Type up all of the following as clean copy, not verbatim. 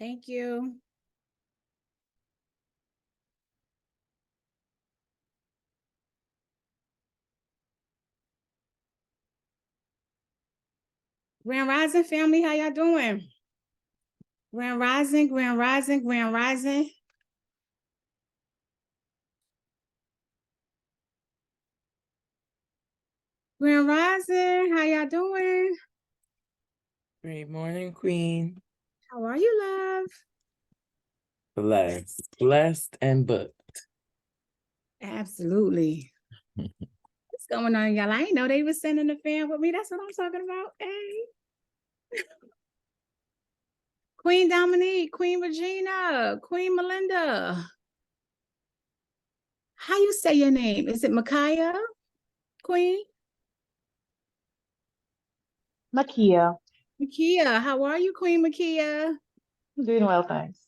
Thank you. Grand Rising family, how y'all doing? Grand Rising, Grand Rising, Grand Rising. Grand Rising, how y'all doing? Great morning, Queen. How are you, love? Blessed and booked. Absolutely. What's going on, y'all? I didn't know they were sending the fan with me. That's what I'm talking about. Hey. Queen Dominique, Queen Regina, Queen Melinda. How you say your name? Is it Micaiah, Queen? Makia. Makia, how are you, Queen Makia? I'm doing well, thanks.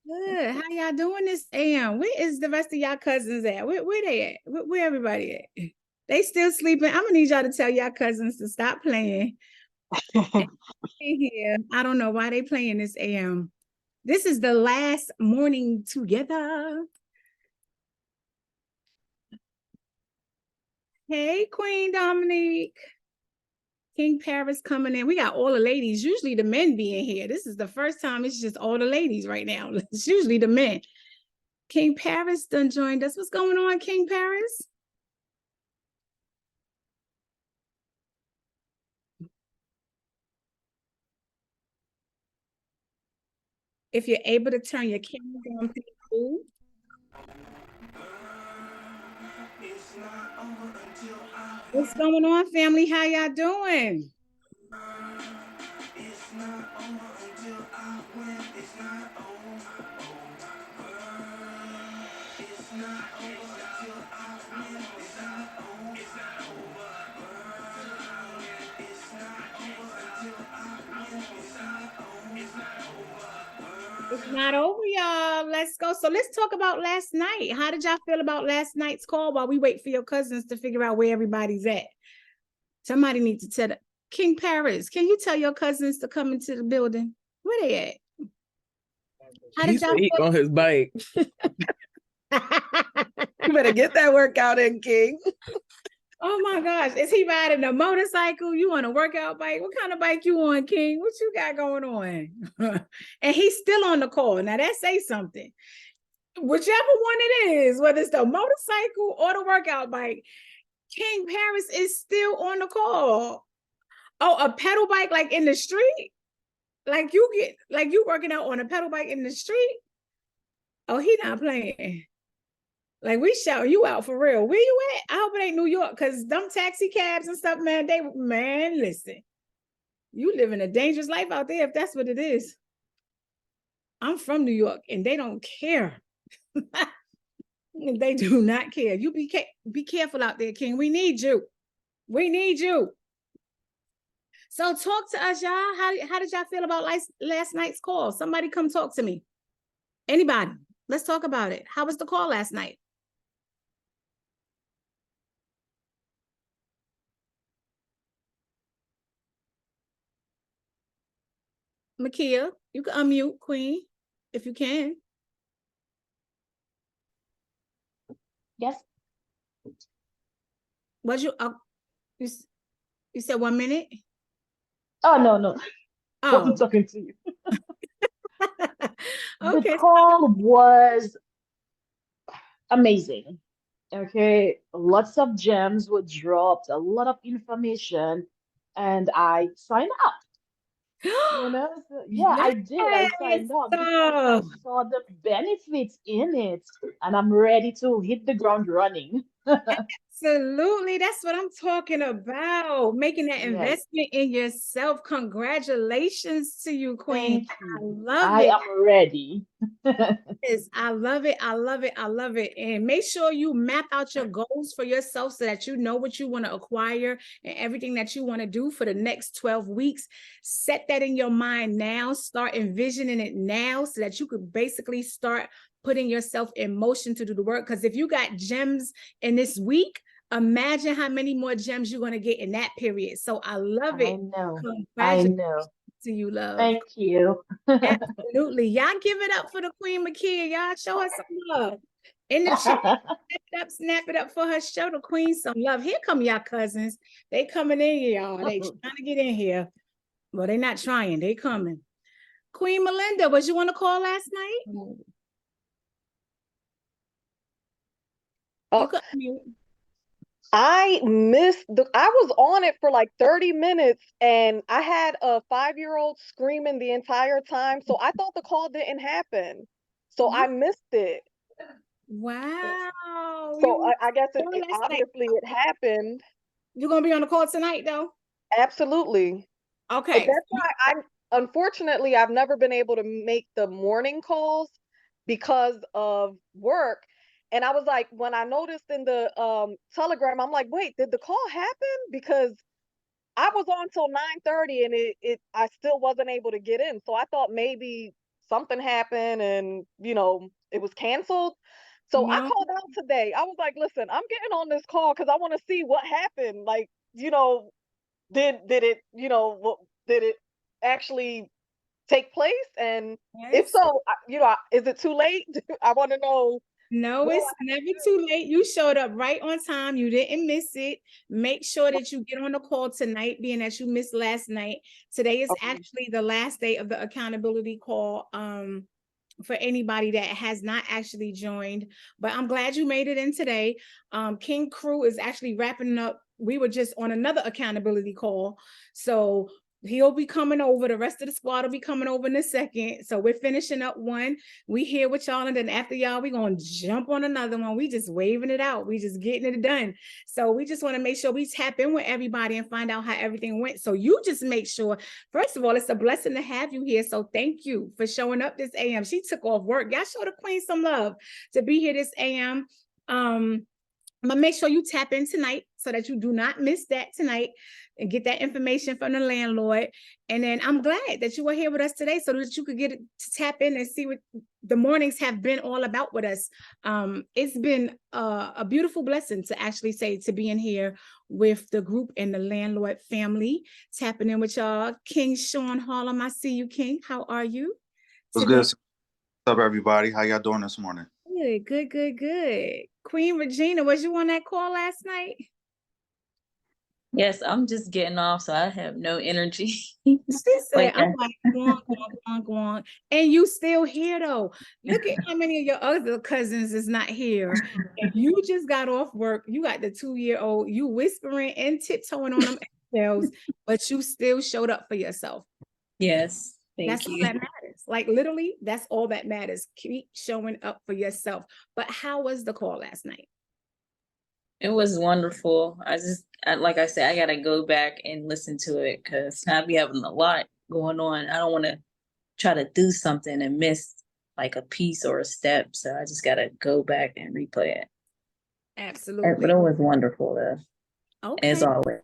Good. How y'all doing this AM? Where is the rest of y'all cousins at? Where they at? Where everybody at? They still sleeping. I'm gonna need y'all to tell y'all cousins to stop playing. Here. I don't know why they playing this AM. This is the last morning together. Hey, Queen Dominique. King Paris coming in. We got all the ladies. Usually the men being here. This is the first time it's just all the ladies right now. It's usually the men. King Paris done joined us. What's going on, King Paris? If you're able to turn your camera down, pretty cool. What's going on, family? How y'all doing? It's not over until I win. It's not over. It's not over until I win. It's not over. It's not over. It's not over until I win. It's not over. It's not over. It's not over, y'all. Let's go. So let's talk about last night. How did y'all feel about last night's call while we wait for your cousins to figure out where everybody's at? Somebody needs to tell them. King Paris, can you tell your cousins to come into the building? Where they at? How did y'all feel on his bike? You better get that workout in, King. Oh my gosh, is he riding a motorcycle? You on a workout bike? What kind of bike you on, King? What you got going on? And he's still on the call. Now that says something. Whichever one it is, whether it's the motorcycle or the workout bike, King Paris is still on the call. Oh, a pedal bike like in the street? Like you working out on a pedal bike in the street? Oh, he not playing. Like we shout you out for real. Where you at? I hope it ain't New York, because them taxi cabs and stuff, man, listen. You living a dangerous life out there if that's what it is. I'm from New York and they don't care. They do not care. You be careful out there, King. We need you. We need you. So talk to us, y'all. How did y'all feel about last night's call? Somebody come talk to me. Anybody? Let's talk about it. How was the call last night? Makia, you can unmute, Queen, if you can. Yes. Was you said 1 minute? Oh, no. Oh. I'm talking to you. Okay. The call was amazing. Okay, lots of gems were dropped, a lot of information, and I signed up. Yeah, I did. I signed up because I saw the benefits in it, and I'm ready to hit the ground running. Absolutely. That's what I'm talking about. Making that investment in yourself. Congratulations to you, Queen. Thank you. I love I it. am ready. Yes, I love it. I love it. I love it. And make sure you map out your goals for yourself so that you know what you want to acquire and everything that you want to do for the next 12 weeks. Set that in your mind now. Start envisioning it now so that you could basically start putting yourself in motion to do the work. Because if you got gems in this week, imagine how many more gems you're going to get in that period. So I love it. I know. to you, love. Thank you. Absolutely. Y'all give it up for the Queen Makia. Y'all show her some love. In the chat, snap it up for her. Show the Queen some love. Here come y'all cousins. They coming in here, y'all. They trying to get in here. Well, they not trying. They coming. Queen Melinda, was you want to call last night? You could mute. I was on it for like 30 minutes and I had a 5-year-old screaming the entire time. So I thought the call didn't happen. So I missed it. Wow. So I guess obviously it happened. You're going to be on the call tonight though? Absolutely. Okay. That's why unfortunately, I've never been able to make the morning calls because of work. And I was like, when I noticed in the telegram, I'm like, wait, did the call happen? Because I was on till 9:30 and I still wasn't able to get in. So I thought maybe something happened and, it was canceled. So I called out today. I was like, listen, I'm getting on this call because I want to see what happened. Like, did it actually take place? And if so, is it too late? I want to know. No, it's never too late. You showed up right on time. You didn't miss it. Make sure that you get on the call tonight, being that you missed last night. Today is actually the last day of the accountability call for anybody that has not actually joined. But I'm glad you made it in today. King Crew is actually wrapping up. We were just on another accountability call. So he'll be coming over. The rest of the squad will be coming over in a second. So we're finishing up one. We here with y'all, and then after y'all, we're going to jump on another one. We just waving it out. We just getting it done. So we just want to make sure we tap in with everybody and find out how everything went. So you just make sure, first of all, it's a blessing to have you here. So thank you for showing up this AM. She took off work. Y'all show the Queen some love to be here this AM. But make sure you tap in tonight so that you do not miss that tonight and get that information from the landlord. And then I'm glad that you were here with us today so that you could get to tap in and see what the mornings have been all about with us. It's been a beautiful blessing to actually say to be in here with the group and the landlord family, tapping in with y'all. King Sean Harlem, I see you, King. How are you? What's good? What's up, everybody? How y'all doing this morning? Good. Queen Regina, was you on that call last night? Yes, I'm just getting off, so I have no energy. She said, I'm like, go on. And you still here though. Look at how many of your other cousins is not here. And you just got off work. You got the 2-year-old, you whispering and tiptoeing on them eggshells, but you still showed up for yourself. Yes. Thank you. All that matters. Like literally, that's all that matters. Keep showing up for yourself. But how was the call last night? It was wonderful. Like I said, I gotta go back and listen to it because I be having a lot going on. I don't want to try to do something and miss like a piece or a step. So I just gotta go back and replay it. Absolutely. But it was wonderful though. Okay. As always.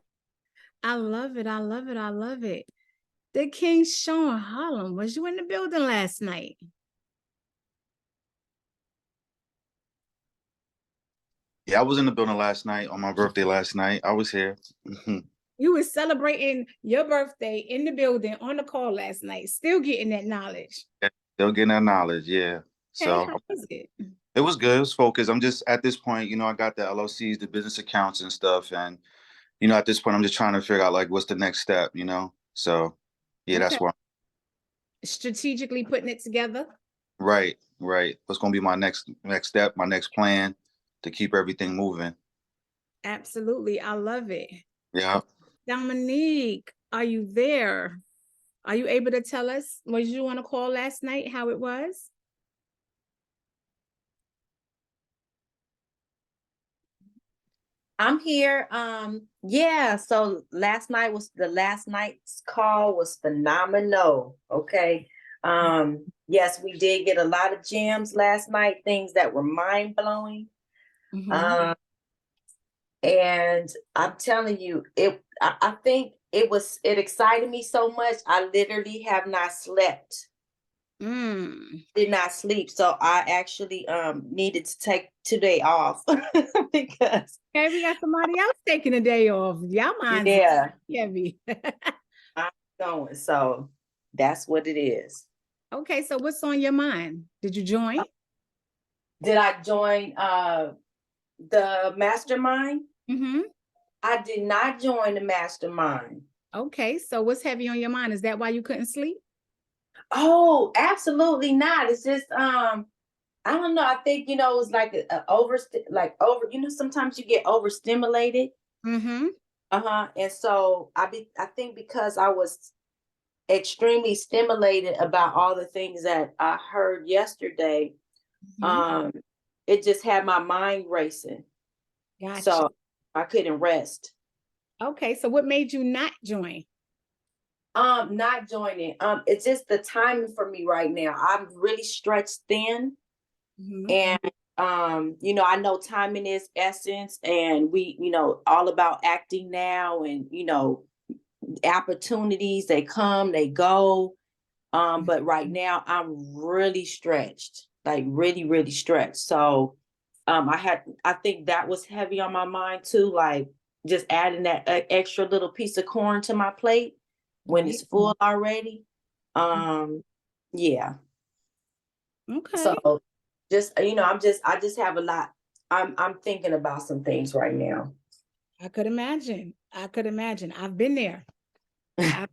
I love it. The King Sean Harlem, was you in the building last night? Yeah, I was in the building last night on my birthday last night. I was here. You were celebrating your birthday in the building on the call last night, still getting that knowledge. Yeah, still getting that knowledge, yeah. So how was it? It was good. It was focused. I'm just at this point, I got the LLCs, the business accounts and stuff. And, at this point, I'm just trying to figure out like what's the next step, So yeah, that's where strategically putting it together. Right. What's going to be my next step, my next plan to keep everything moving. Absolutely. I love it. Yeah. Dominique, are you there? Are you able to tell us, was you on a call last night, how it was? I'm here. Yeah, so last night's call was phenomenal. Okay. Yes, we did get a lot of gems last night, things that were mind-blowing. And I'm telling you, I think it excited me so much. I literally have not slept. Did not sleep. So I actually needed to take today off because we got somebody else taking a day off. Y'all mind? Yeah. Heavy. I'm going. So That's what it is. Okay, so what's on your mind? Did you join? Did I join the mastermind? Mm-hmm. I did not join the mastermind. Okay, so what's heavy on your mind? Is that why you couldn't sleep? Oh, absolutely not. It's just I don't know. I think, you know, it was like sometimes you get overstimulated. Mm-hmm. And so I think because I was extremely stimulated about all the things that I heard yesterday, it just had my mind racing. Gotcha. So I couldn't rest. Okay, so what made you not join? Not joining. It's just the timing for me right now. I'm really stretched thin. And you know, I know timing is essence, and we, you know, all about acting now, and you know, opportunities, they come, they go. But right now I'm really stretched, like really, really stretched. So I think that was heavy on my mind too, like just adding that extra little piece of corn to my plate when it's full already. Yeah. Okay. So just, you know, I just have a lot. I'm thinking about some things right now. I could imagine. I've been there. I've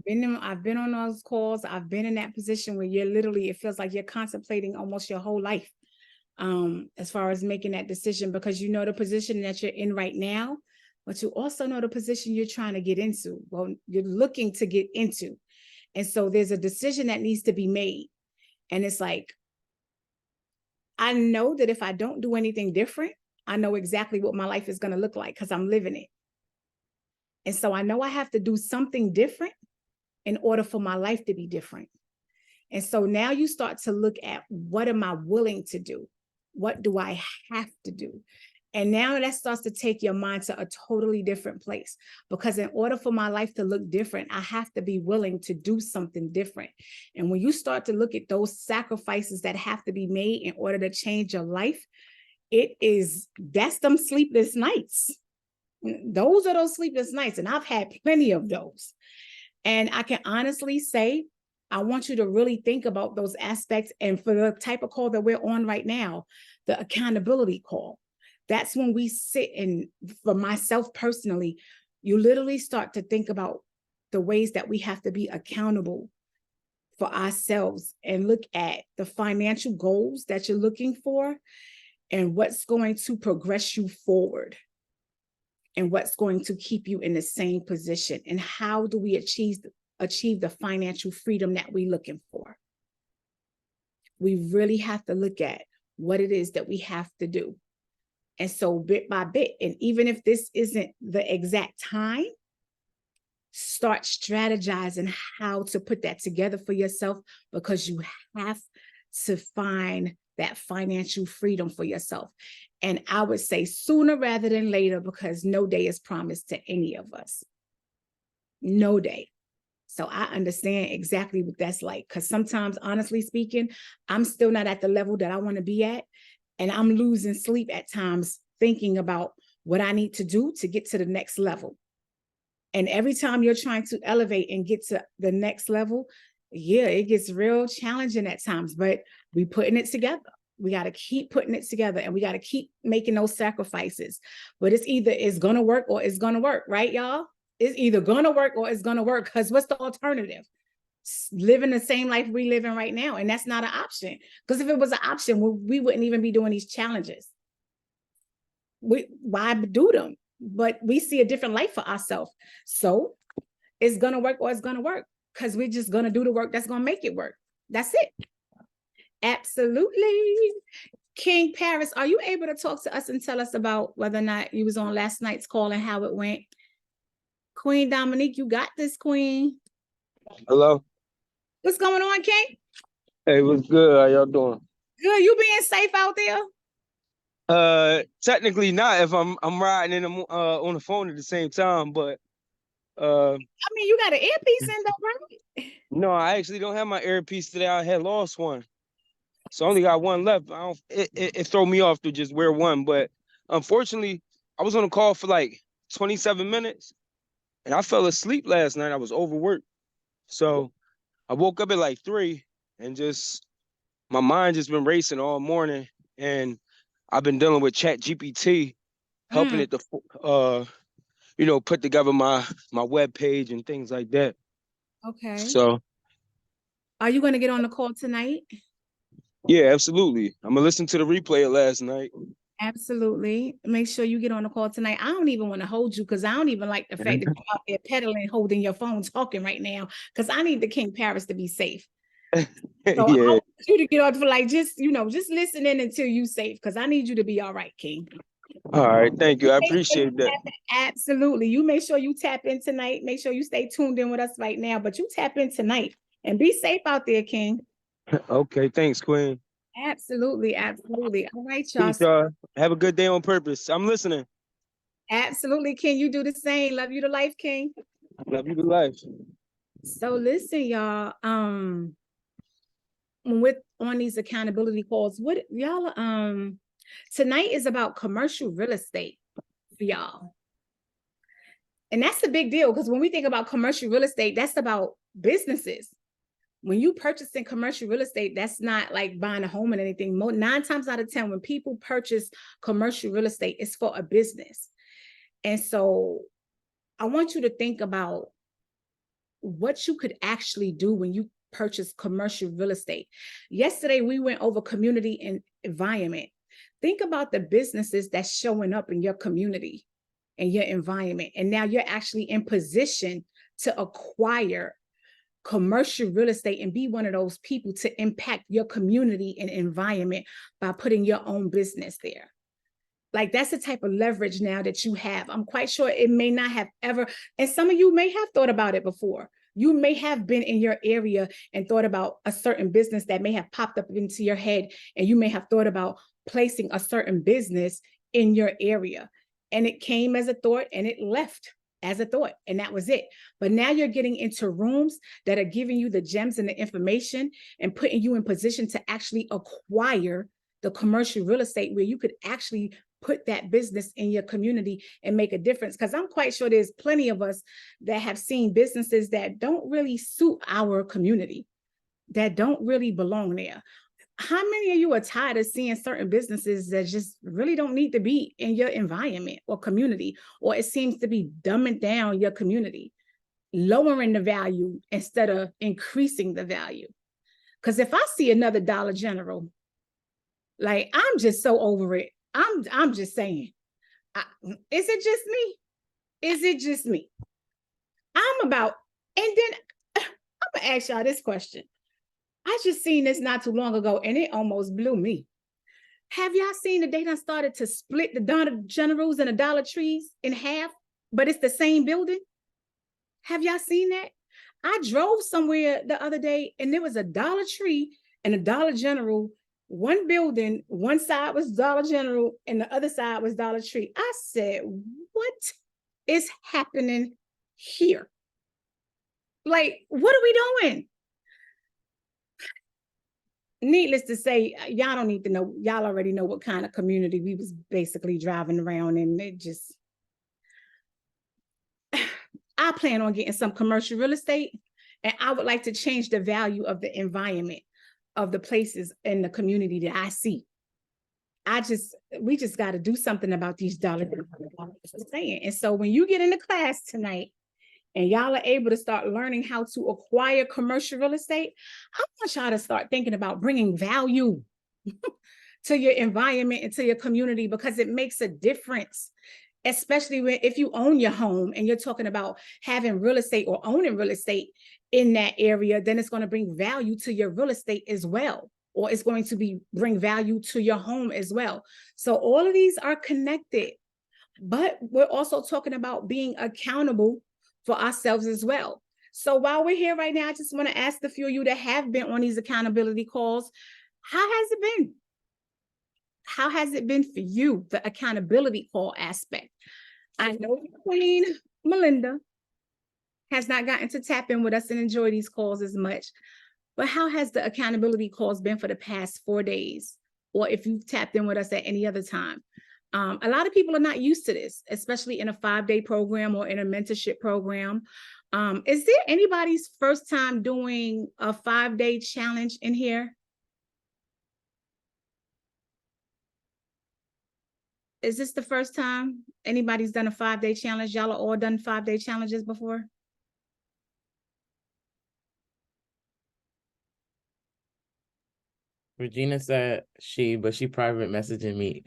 been on those calls. I've been in that position where you're literally, it feels like you're contemplating almost your whole life, as far as making that decision, because you know the position that you're in right now, but you also know the position you're trying to get into. Well, you're looking to get into. And so there's a decision that needs to be made. And it's like, I know that if I don't do anything different, I know exactly what my life is going to look like because I'm living it. And so I know I have to do something different in order for my life to be different. And so now you start to look at, what am I willing to do? What do I have to do? And now that starts to take your mind to a totally different place, because in order for my life to look different, I have to be willing to do something different. And when you start to look at those sacrifices that have to be made in order to change your life, that's them sleepless nights. Those are those sleepless nights. And I've had plenty of those. And I can honestly say, I want you to really think about those aspects. And for the type of call that we're on right now, the accountability call, that's when we sit, and for myself personally, you literally start to think about the ways that we have to be accountable for ourselves and look at the financial goals that you're looking for and what's going to progress you forward and what's going to keep you in the same position, and how do we achieve the financial freedom that we're looking for. We really have to look at what it is that we have to do. And so bit by bit, and even if this isn't the exact time, start strategizing how to put that together for yourself, because you have to find that financial freedom for yourself. And I would say sooner rather than later, because no day is promised to any of us. No day. So I understand exactly what that's like, because sometimes, honestly speaking, I'm still not at the level that I want to be at. And I'm losing sleep at times thinking about what I need to do to get to the next level. And every time you're trying to elevate and get to the next level, yeah, it gets real challenging at times, but we putting it together. We got to keep putting it together, and we got to keep making those sacrifices. But it's going to work or it's going to work, right, y'all? It's either going to work or it's going to work, because what's the alternative? Living the same life we live in right now. And that's not an option, because if it was an option, we wouldn't even be doing these challenges. Why do them? But we see a different life for ourselves. So it's going to work or it's going to work, because we're just going to do the work that's going to make it work. That's it. Absolutely. King Paris, are you able to talk to us and tell us about whether or not you was on last night's call and how it went? Queen Dominique, you got this, Queen. Hello. What's going on, King? Hey, what's good? How y'all doing? Good. You being safe out there? Technically not, if I'm riding and I'm on the phone at the same time, but I mean, you got an earpiece in though, right? no, I actually don't have my earpiece today. I had lost one, so I only got one left. It threw me off to just wear one, but unfortunately, I was on a call for like 27 minutes, and I fell asleep last night. I was overworked, so I woke up at like 3 and my mind just been racing all morning, and I've been dealing with Chat GPT, helping it to put together my web page and things like that. Okay. So are you going to get on the call tonight? yeah, absolutely. I'm gonna listen to the replay of last night. Absolutely. Make sure you get on the call tonight. I don't even want to hold you because I don't even like the fact that you're out there pedaling, holding your phone, talking right now, because I need the King Paris to be safe. So Yeah. I want you to get on for like just listen in until you safe, because I need you to be all right, King. All right, thank you. I appreciate that. Absolutely. You make sure you tap in tonight. Make sure you stay tuned in with us right now, but you tap in tonight and be safe out there, King. Okay, thanks, Queen. Absolutely. Absolutely. All right, y'all. Peace, y'all. Have a good day on purpose. I'm listening. Absolutely, King. You do the same. Love you to life, King. Love you to life. So listen, y'all. When we're on these accountability calls, what y'all tonight is about commercial real estate for y'all. And that's a big deal, because when we think about commercial real estate, that's about businesses. When you purchasing commercial real estate, that's not like buying a home and anything. 9 times out of 10, when people purchase commercial real estate, it's for a business. And so I want you to think about what you could actually do when you purchase commercial real estate. Yesterday, we went over community and environment. Think about the businesses that's showing up in your community and your environment. And now you're actually in position to acquire commercial real estate and be one of those people to impact your community and environment by putting your own business there. Like, that's the type of leverage now that you have. I'm quite sure it may not have ever, and some of you may have thought about it before. You may have been in your area and thought about a certain business that may have popped up into your head, and you may have thought about placing a certain business in your area. And it came as a thought and it left as a thought, and that was it. But now you're getting into rooms that are giving you the gems and the information and putting you in position to actually acquire the commercial real estate where you could actually put that business in your community and make a difference. Because I'm quite sure there's plenty of us that have seen businesses that don't really suit our community, that don't really belong there. How many of you are tired of seeing certain businesses that just really don't need to be in your environment or community, or it seems to be dumbing down your community, lowering the value instead of increasing the value? Because if I see another Dollar General, like, I'm just so over it. I'm just saying, is it just me? Is it just me? And then I'm gonna ask y'all this question. I just seen this not too long ago and it almost blew me. Have y'all seen that they done started to split the Dollar Generals and the Dollar Trees in half, but it's the same building? Have y'all seen that? I drove somewhere the other day and there was a Dollar Tree and a Dollar General. One building, one side was Dollar General and the other side was Dollar Tree. I said, what is happening here? Like, what are we doing? Needless to say, y'all don't need to know. Y'all already know what kind of community we was basically driving around in. It just, I plan on getting some commercial real estate, and I would like to change the value of the environment of the places in the community that I see. We just got to do something about these dollars. And so when you get into class tonight and y'all are able to start learning how to acquire commercial real estate, I want y'all to start thinking about bringing value to your environment and to your community, because it makes a difference. Especially if you own your home and you're talking about having real estate or owning real estate in that area, then it's going to bring value to your real estate as well, or it's going to bring value to your home as well. So all of these are connected, but we're also talking about being accountable for ourselves as well. So while we're here right now, I just want to ask the few of you that have been on these accountability calls, how has it been? How has it been for you, the accountability call aspect? I know Queen Melinda has not gotten to tap in with us and enjoy these calls as much, but how has the accountability calls been for the past 4 days? Or if you've tapped in with us at any other time? A lot of people are not used to this, especially in a 5-day program or in a mentorship program. Is there anybody's first time doing a 5-day challenge in here? Is this the first time anybody's done a 5-day challenge? Y'all are all done 5-day challenges before? Regina said but she private messaging me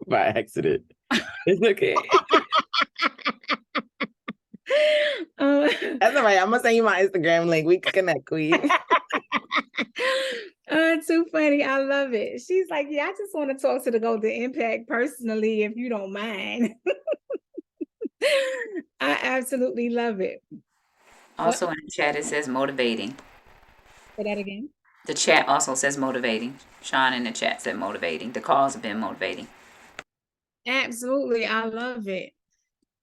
by accident. It's okay. That's all right. I'm gonna send you my Instagram link. We can connect, Queen. Too funny. I love it. She's like, yeah, I just want to talk to the Golden Impact personally, if you don't mind. I absolutely love it. Also in the chat, it says motivating. Say that again. The chat also says motivating. Sean in the chat said motivating. The calls have been motivating. Absolutely. I love it.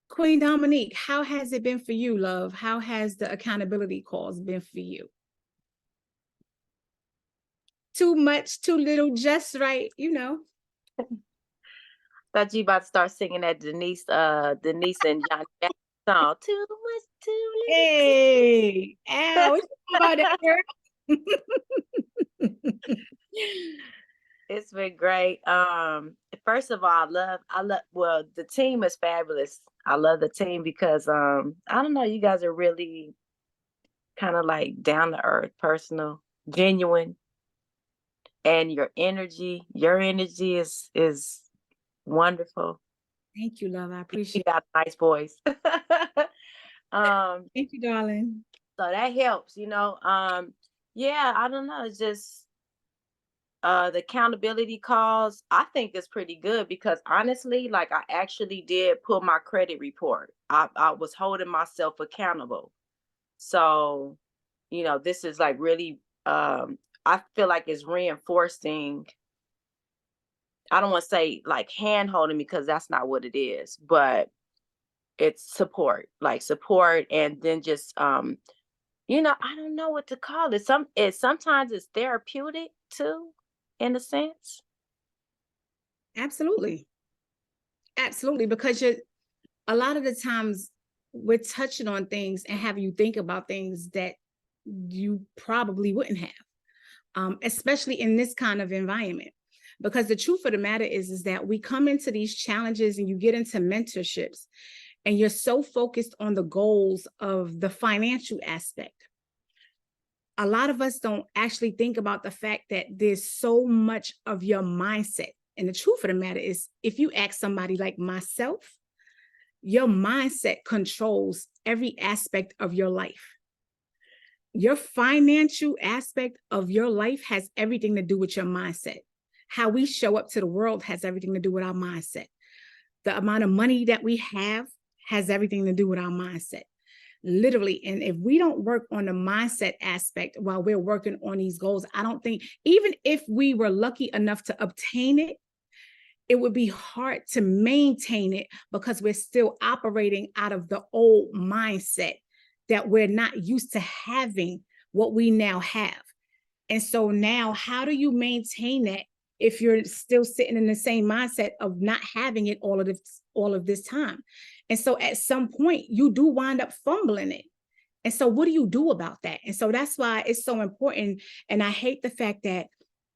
Queen Dominique, how has it been for you, love? How has the accountability calls been for you? Too much, too little, just right, you know. Thought you about to start singing that Denise and John Jackson song. Too much, too little. Hey, ow, what you know about that, girl? It's been great. First of all, well, the team is fabulous. I love the team because I don't know, you guys are really kind of like down to earth, personal, genuine, and your energy is wonderful. Thank you, love. I appreciate it. You got a nice voice. Thank you, darling. So that helps, you know. Yeah, I don't know. It's just the accountability calls, I think is pretty good because honestly, like I actually did pull my credit report. I was holding myself accountable. So, you know, this is like really, I feel like it's reinforcing. I don't want to say like hand holding because that's not what it is, but it's support, and then just, you know, I don't know what to call it. Sometimes it's therapeutic too, in a sense. Absolutely. Absolutely. Because a lot of the times we're touching on things and having you think about things that you probably wouldn't have, especially in this kind of environment. Because the truth of the matter is that we come into these challenges and you get into mentorships and you're so focused on the goals of the financial aspect. A lot of us don't actually think about the fact that there's so much of your mindset. And the truth of the matter is, if you ask somebody like myself, your mindset controls every aspect of your life. Your financial aspect of your life has everything to do with your mindset. How we show up to the world has everything to do with our mindset. The amount of money that we have has everything to do with our mindset. Literally. And if we don't work on the mindset aspect while we're working on these goals, I don't think, even if we were lucky enough to obtain it, it would be hard to maintain it because we're still operating out of the old mindset that we're not used to having what we now have. And so now, how do you maintain that if you're still sitting in the same mindset of not having it all of this time? And so at some point you do wind up fumbling it. And so what do you do about that? And so that's why it's so important. And I hate the fact that,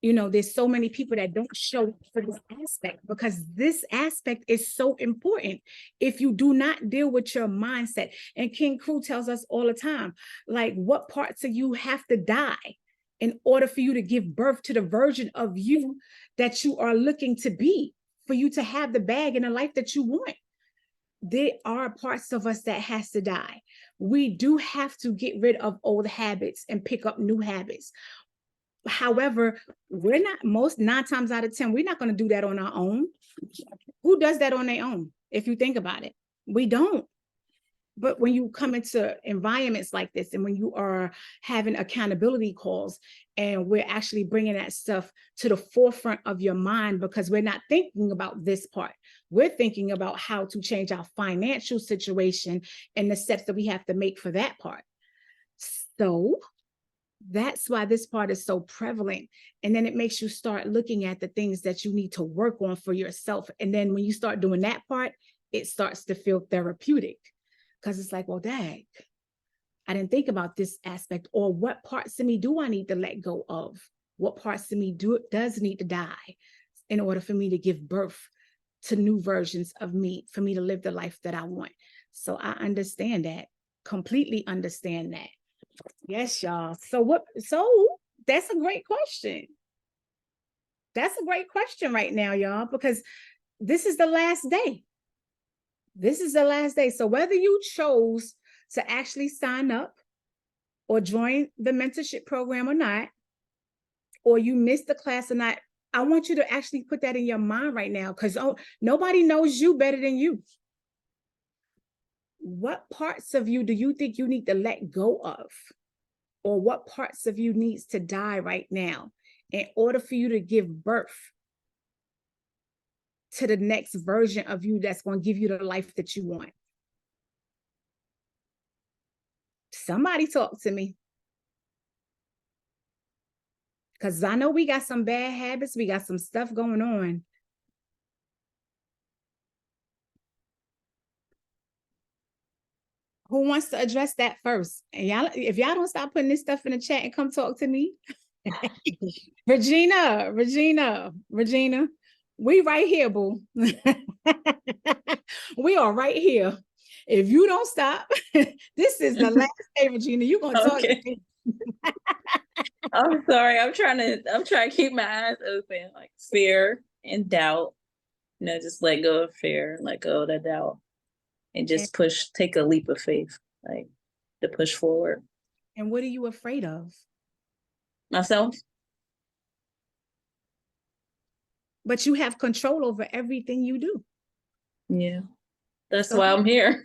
you know, there's so many people that don't show up for this aspect, because this aspect is so important. If you do not deal with your mindset, and King Crew tells us all the time, like, what parts of you have to die in order for you to give birth to the version of you that you are looking to be, for you to have the bag and the life that you want. There are parts of us that has to die. We do have to get rid of old habits and pick up new habits. However, we're not, 9 times out of 10, we're not going to do that on our own. Who does that on their own? If you think about it, we don't. But when you come into environments like this, and when you are having accountability calls, and we're actually bringing that stuff to the forefront of your mind, because we're not thinking about this part. We're thinking about how to change our financial situation and the steps that we have to make for that part. So that's why this part is so prevalent. And then it makes you start looking at the things that you need to work on for yourself. And then when you start doing that part, it starts to feel therapeutic. Because it's like, well, dang, I didn't think about this aspect, or what parts of me do I need to let go of? What parts of me does need to die in order for me to give birth to new versions of me, for me to live the life that I want? So I understand that, completely understand that. Yes, y'all. So that's a great question. That's a great question right now, y'all, because this is the last day. This is the last day. So whether you chose to actually sign up or join the mentorship program or not, or you missed the class or not, I want you to actually put that in your mind right now, because nobody knows you better than you. What parts of you do you think you need to let go of? Or what parts of you needs to die right now in order for you to give birth to the next version of you that's going to give you the life that you want? Somebody talk to me. Because I know we got some bad habits. We got some stuff going on. Who wants to address that first? And y'all, if y'all don't stop putting this stuff in the chat and come talk to me. Regina, we right here, boo. We are right here. If you don't stop, this is the last day, Regina. You're gonna talk to me. I'm sorry. I'm trying to keep my eyes open, like fear and doubt. Just let go of fear, let go of the doubt, and just take a leap of faith, like to push forward. And what are you afraid of? Myself. But you have control over everything you do. Yeah. That's why I'm here.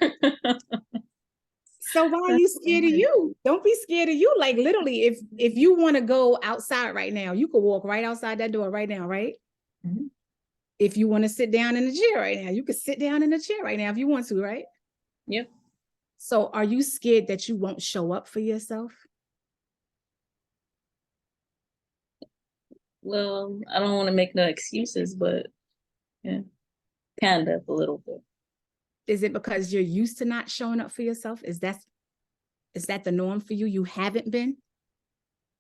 So why are you scared of you? Don't be scared of you. Like literally, if you want to go outside right now, you could walk right outside that door right now, right? Mm-hmm. If you want to sit down in the chair right now, you could sit down in the chair right now if you want to, right? Yep. So are you scared that you won't show up for yourself? Well, I don't want to make no excuses, but yeah, kind of a little bit. Is it because you're used to not showing up for yourself? Is that the norm for you? You haven't been?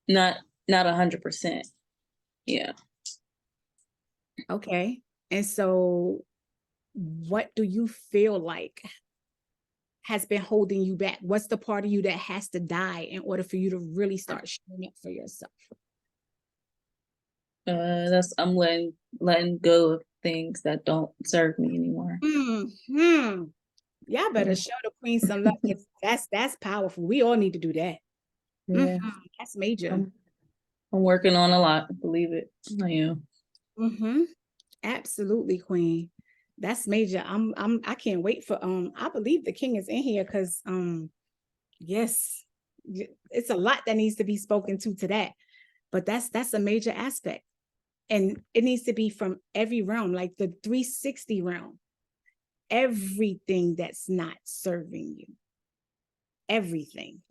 Not 100%. Yeah. Okay. And so what do you feel like has been holding you back? What's the part of you that has to die in order for you to really start showing up for yourself? I'm letting go of things that don't serve me anymore. Mm-hmm. Y'all better show the queen some love. That's powerful. We all need to do that. Yeah. Mm-hmm. That's major. I'm working on a lot. Believe it. I am. Mm-hmm. Absolutely, queen. That's major. I can't wait for I believe the king is in here because yes, it's a lot that needs to be spoken to that. But that's a major aspect. And it needs to be from every realm, like the 360 realm. Everything that's not serving you, everything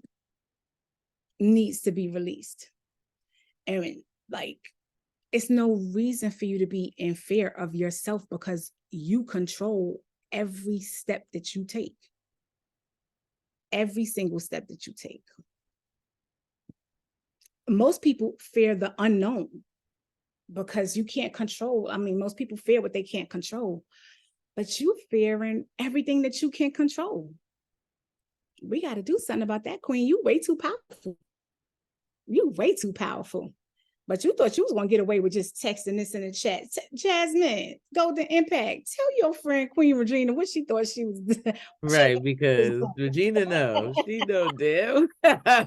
needs to be released. And like, it's no reason for you to be in fear of yourself because you control every step that you take. Every single step that you take. Most people fear the unknown because you can't control. I mean, most people fear what they can't control, but you fearing everything that you can control. We got to do something about that, queen. You way too powerful. You way too powerful. But you thought you was going to get away with just texting this in the chat. Jasmine, Golden Impact, tell your friend Queen Regina what she thought she was doing. Right, because Regina knows. She know damn.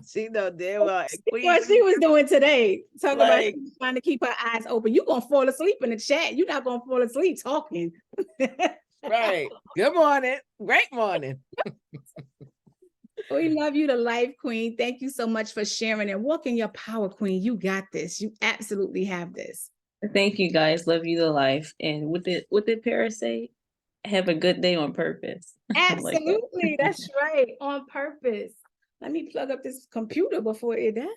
She know damn well. What she was doing today. Talking about like, trying to keep her eyes open. You're going to fall asleep in the chat. You're not going to fall asleep talking. right. Good morning. Great morning. We love you to life, queen. Thank you so much for sharing and walking your power, queen. You got this. You absolutely have this. Thank you, guys. Love you to life. And what did Paris say? Have a good day on purpose. Absolutely. That's right. On purpose. Let me plug up this computer before it dies.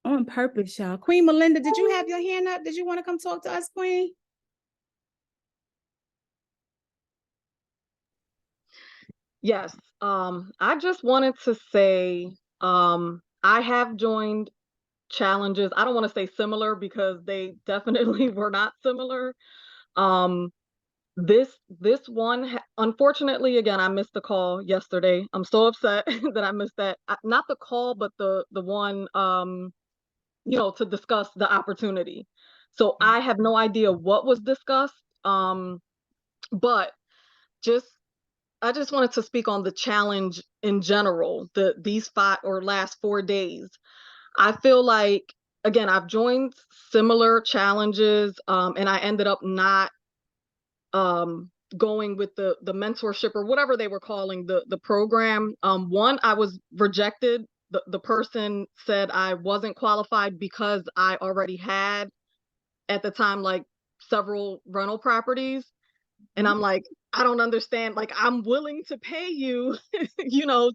On purpose, y'all. Queen Melinda, did you have your hand up? Did you want to come talk to us, queen? Yes. I just wanted to say, I have joined challenges. I don't want to say similar because they definitely were not similar. Um, this one, unfortunately, again, I missed the call yesterday. I'm so upset that I missed that. Not the call, but the one, to discuss the opportunity. So I have no idea what was discussed. But just I just wanted to speak on the challenge in general, these last 4 days. I feel like, again, I've joined similar challenges, and I ended up not going with the mentorship or whatever they were calling the program. One, I was rejected. The person said I wasn't qualified because I already had at the time like several rental properties. And I'm like, I don't understand. Like, I'm willing to pay you,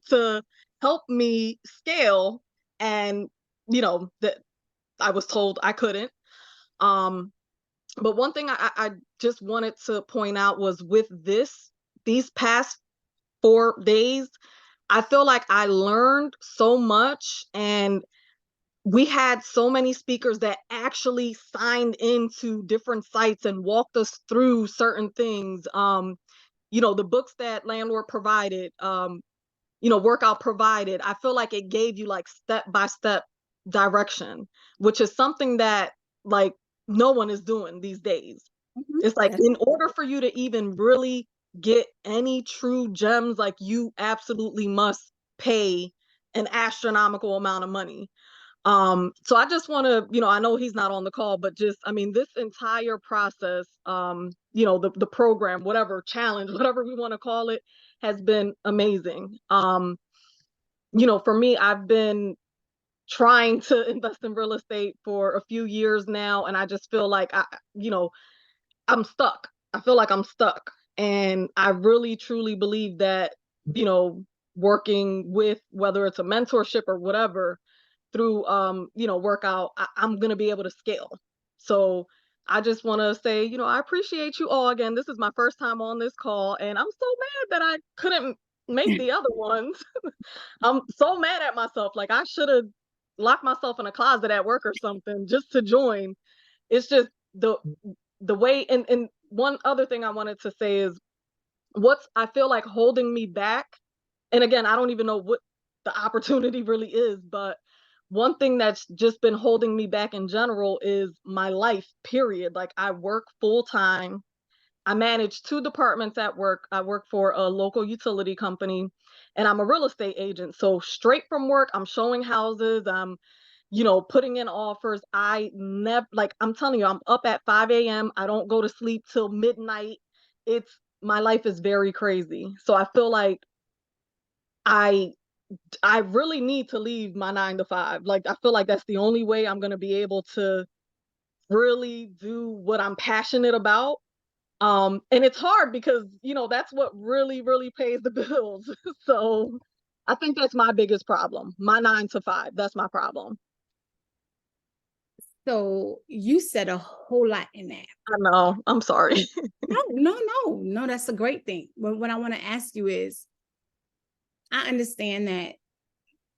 to help me scale. And, that I was told I couldn't. But one thing I just wanted to point out was with these past 4 days, I feel like I learned so much, and we had so many speakers that actually signed into different sites and walked us through certain things. The books that Landlord provided, Workout provided, I feel like it gave you like step by step direction, which is something that like no one is doing these days. It's like in order for you to even really get any true gems, like you absolutely must pay an astronomical amount of money. So I just want to, I know he's not on the call, but just, I mean, this entire process, the program, whatever challenge, whatever we want to call it, has been amazing. For me, I've been trying to invest in real estate for a few years now, and I just feel like I'm stuck. I feel like I'm stuck. And I really truly believe that, working with whether it's a mentorship or whatever through workout, I'm gonna be able to scale. So I just want to say, I appreciate you all. Again, this is my first time on this call, and I'm so mad that I couldn't make the other ones. I'm so mad at myself. Like, I should have locked myself in a closet at work or something just to join. It's just the way. And one other thing I wanted to say is what's I feel like holding me back. And again, I don't even know what the opportunity really is, but one thing that's just been holding me back in general is my life, period. Like, I work full time. I manage 2 departments at work. I work for a local utility company, and I'm a real estate agent. So straight from work, I'm showing houses. I'm, putting in offers. I never, like, I'm telling you, I'm up at 5 a.m. I don't go to sleep till midnight. My life is very crazy. So I feel like I I really need to leave my 9 to 5. Like, I feel like that's the only way I'm going to be able to really do what I'm passionate about. And it's hard because, that's what really, really pays the bills. So I think that's my biggest problem. My 9 to 5, that's my problem. So you said a whole lot in that. I know. I'm sorry. No, that's a great thing. But what I want to ask you is, I understand that,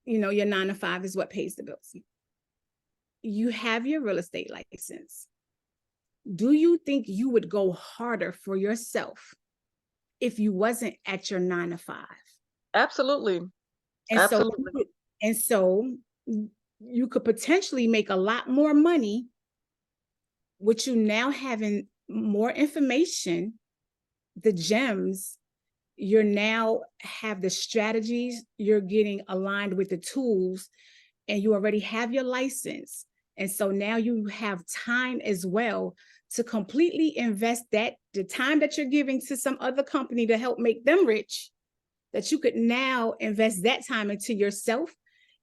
your 9 to 5 is what pays the bills. You have your real estate license. Do you think you would go harder for yourself if you wasn't at your 9 to 5? Absolutely. And Absolutely. so you could potentially make a lot more money with you now having more information, the gems. You're now have the strategies, you're getting aligned with the tools, and you already have your license. And so now you have time as well to completely invest the time that you're giving to some other company to help make them rich, that you could now invest that time into yourself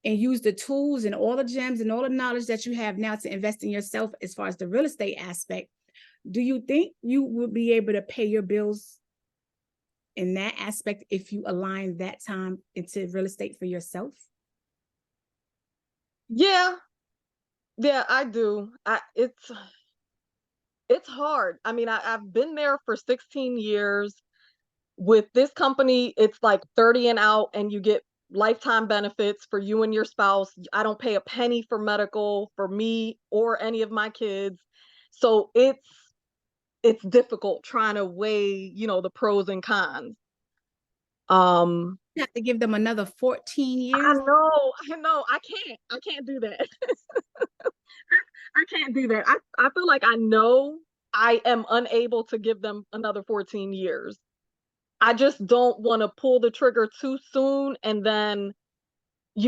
and use the tools and all the gems and all the knowledge that you have now to invest in yourself as far as the real estate aspect. Do you think you would be able to pay your bills in that aspect if you align that time into real estate for yourself? Yeah, I do. It's hard. I mean, I've been there for 16 years. with this company, it's like 30 and out, and you get lifetime benefits for you and your spouse. I don't pay a penny for medical for me or any of my kids. So it's difficult trying to weigh, the pros and cons. You have to give them another 14 years. I know. I can't do that. I can't do that. I feel like I know I am unable to give them another 14 years. I just don't want to pull the trigger too soon and then, I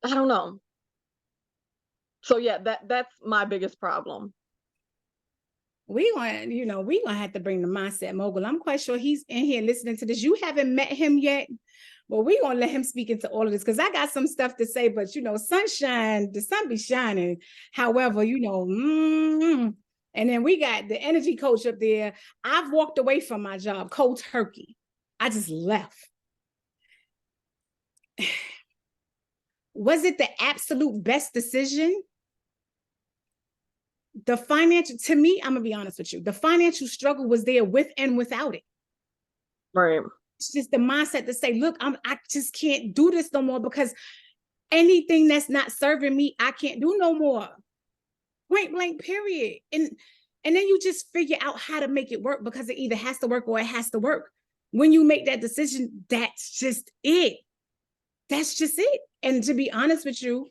don't know. So yeah, that's my biggest problem. We gonna have to bring the mindset mogul. I'm quite sure he's in here listening to this. You haven't met him yet. Well, we're gonna let him speak into all of this because I got some stuff to say, but sunshine, the sun be shining. However, and then we got the energy coach up there. I've walked away from my job cold turkey. I just left. Was it the absolute best decision? The financial, to me, I'm gonna be honest with you, the financial struggle was there with and without it. Right. It's just the mindset to say, look, I just can't do this no more because anything that's not serving me, I can't do no more. Point blank, period. And then you just figure out how to make it work because it either has to work or it has to work. When you make that decision, that's just it. That's just it. And to be honest with you,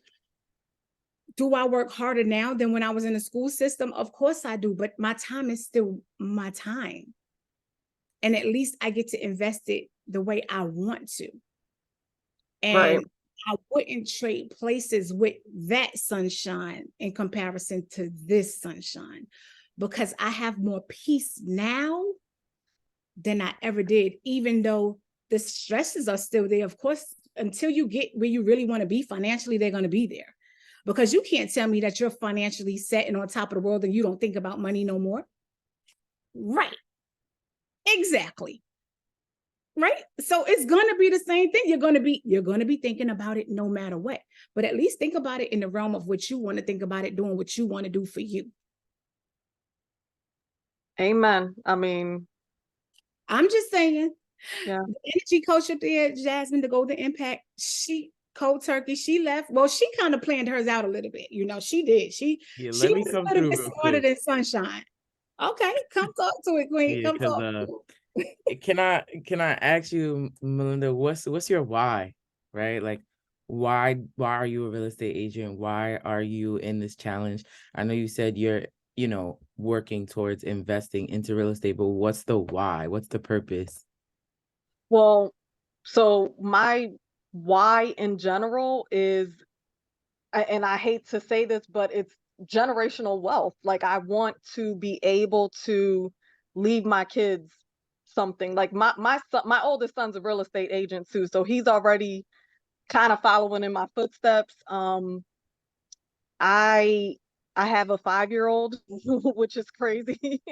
do I work harder now than when I was in the school system? Of course I do, but my time is still my time. And at least I get to invest it the way I want to. And right. I wouldn't trade places with that sunshine in comparison to this sunshine because I have more peace now than I ever did, even though the stresses are still there. Of course, until you get where you really want to be financially, they're going to be there. Because you can't tell me that you're financially set and on top of the world and you don't think about money no more. Right. Exactly. Right. So it's going to be the same thing. You're going to be thinking about it no matter what. But at least think about it in the realm of what you want to think about it, doing what you want to do for you. Amen. I mean, I'm just saying. Yeah. The energy coach up there, Jasmine, the Golden Impact, cold turkey, she left. Well, she kind of planned hers out a little bit. She did. She was a little bit smarter than Sunshine. Okay, come talk to it, Queen. Yeah, come talk. Can I ask you, Melinda, what's your why? Right? Like why are you a real estate agent? Why are you in this challenge? I know you said you're, working towards investing into real estate, but what's the why? What's the purpose? Well, so my why in general is, and I hate to say this, but it's generational wealth. Like I want to be able to leave my kids something. Like my son, my oldest son's a real estate agent too, so he's already kind of following in my footsteps. I have a 5-year-old, which is crazy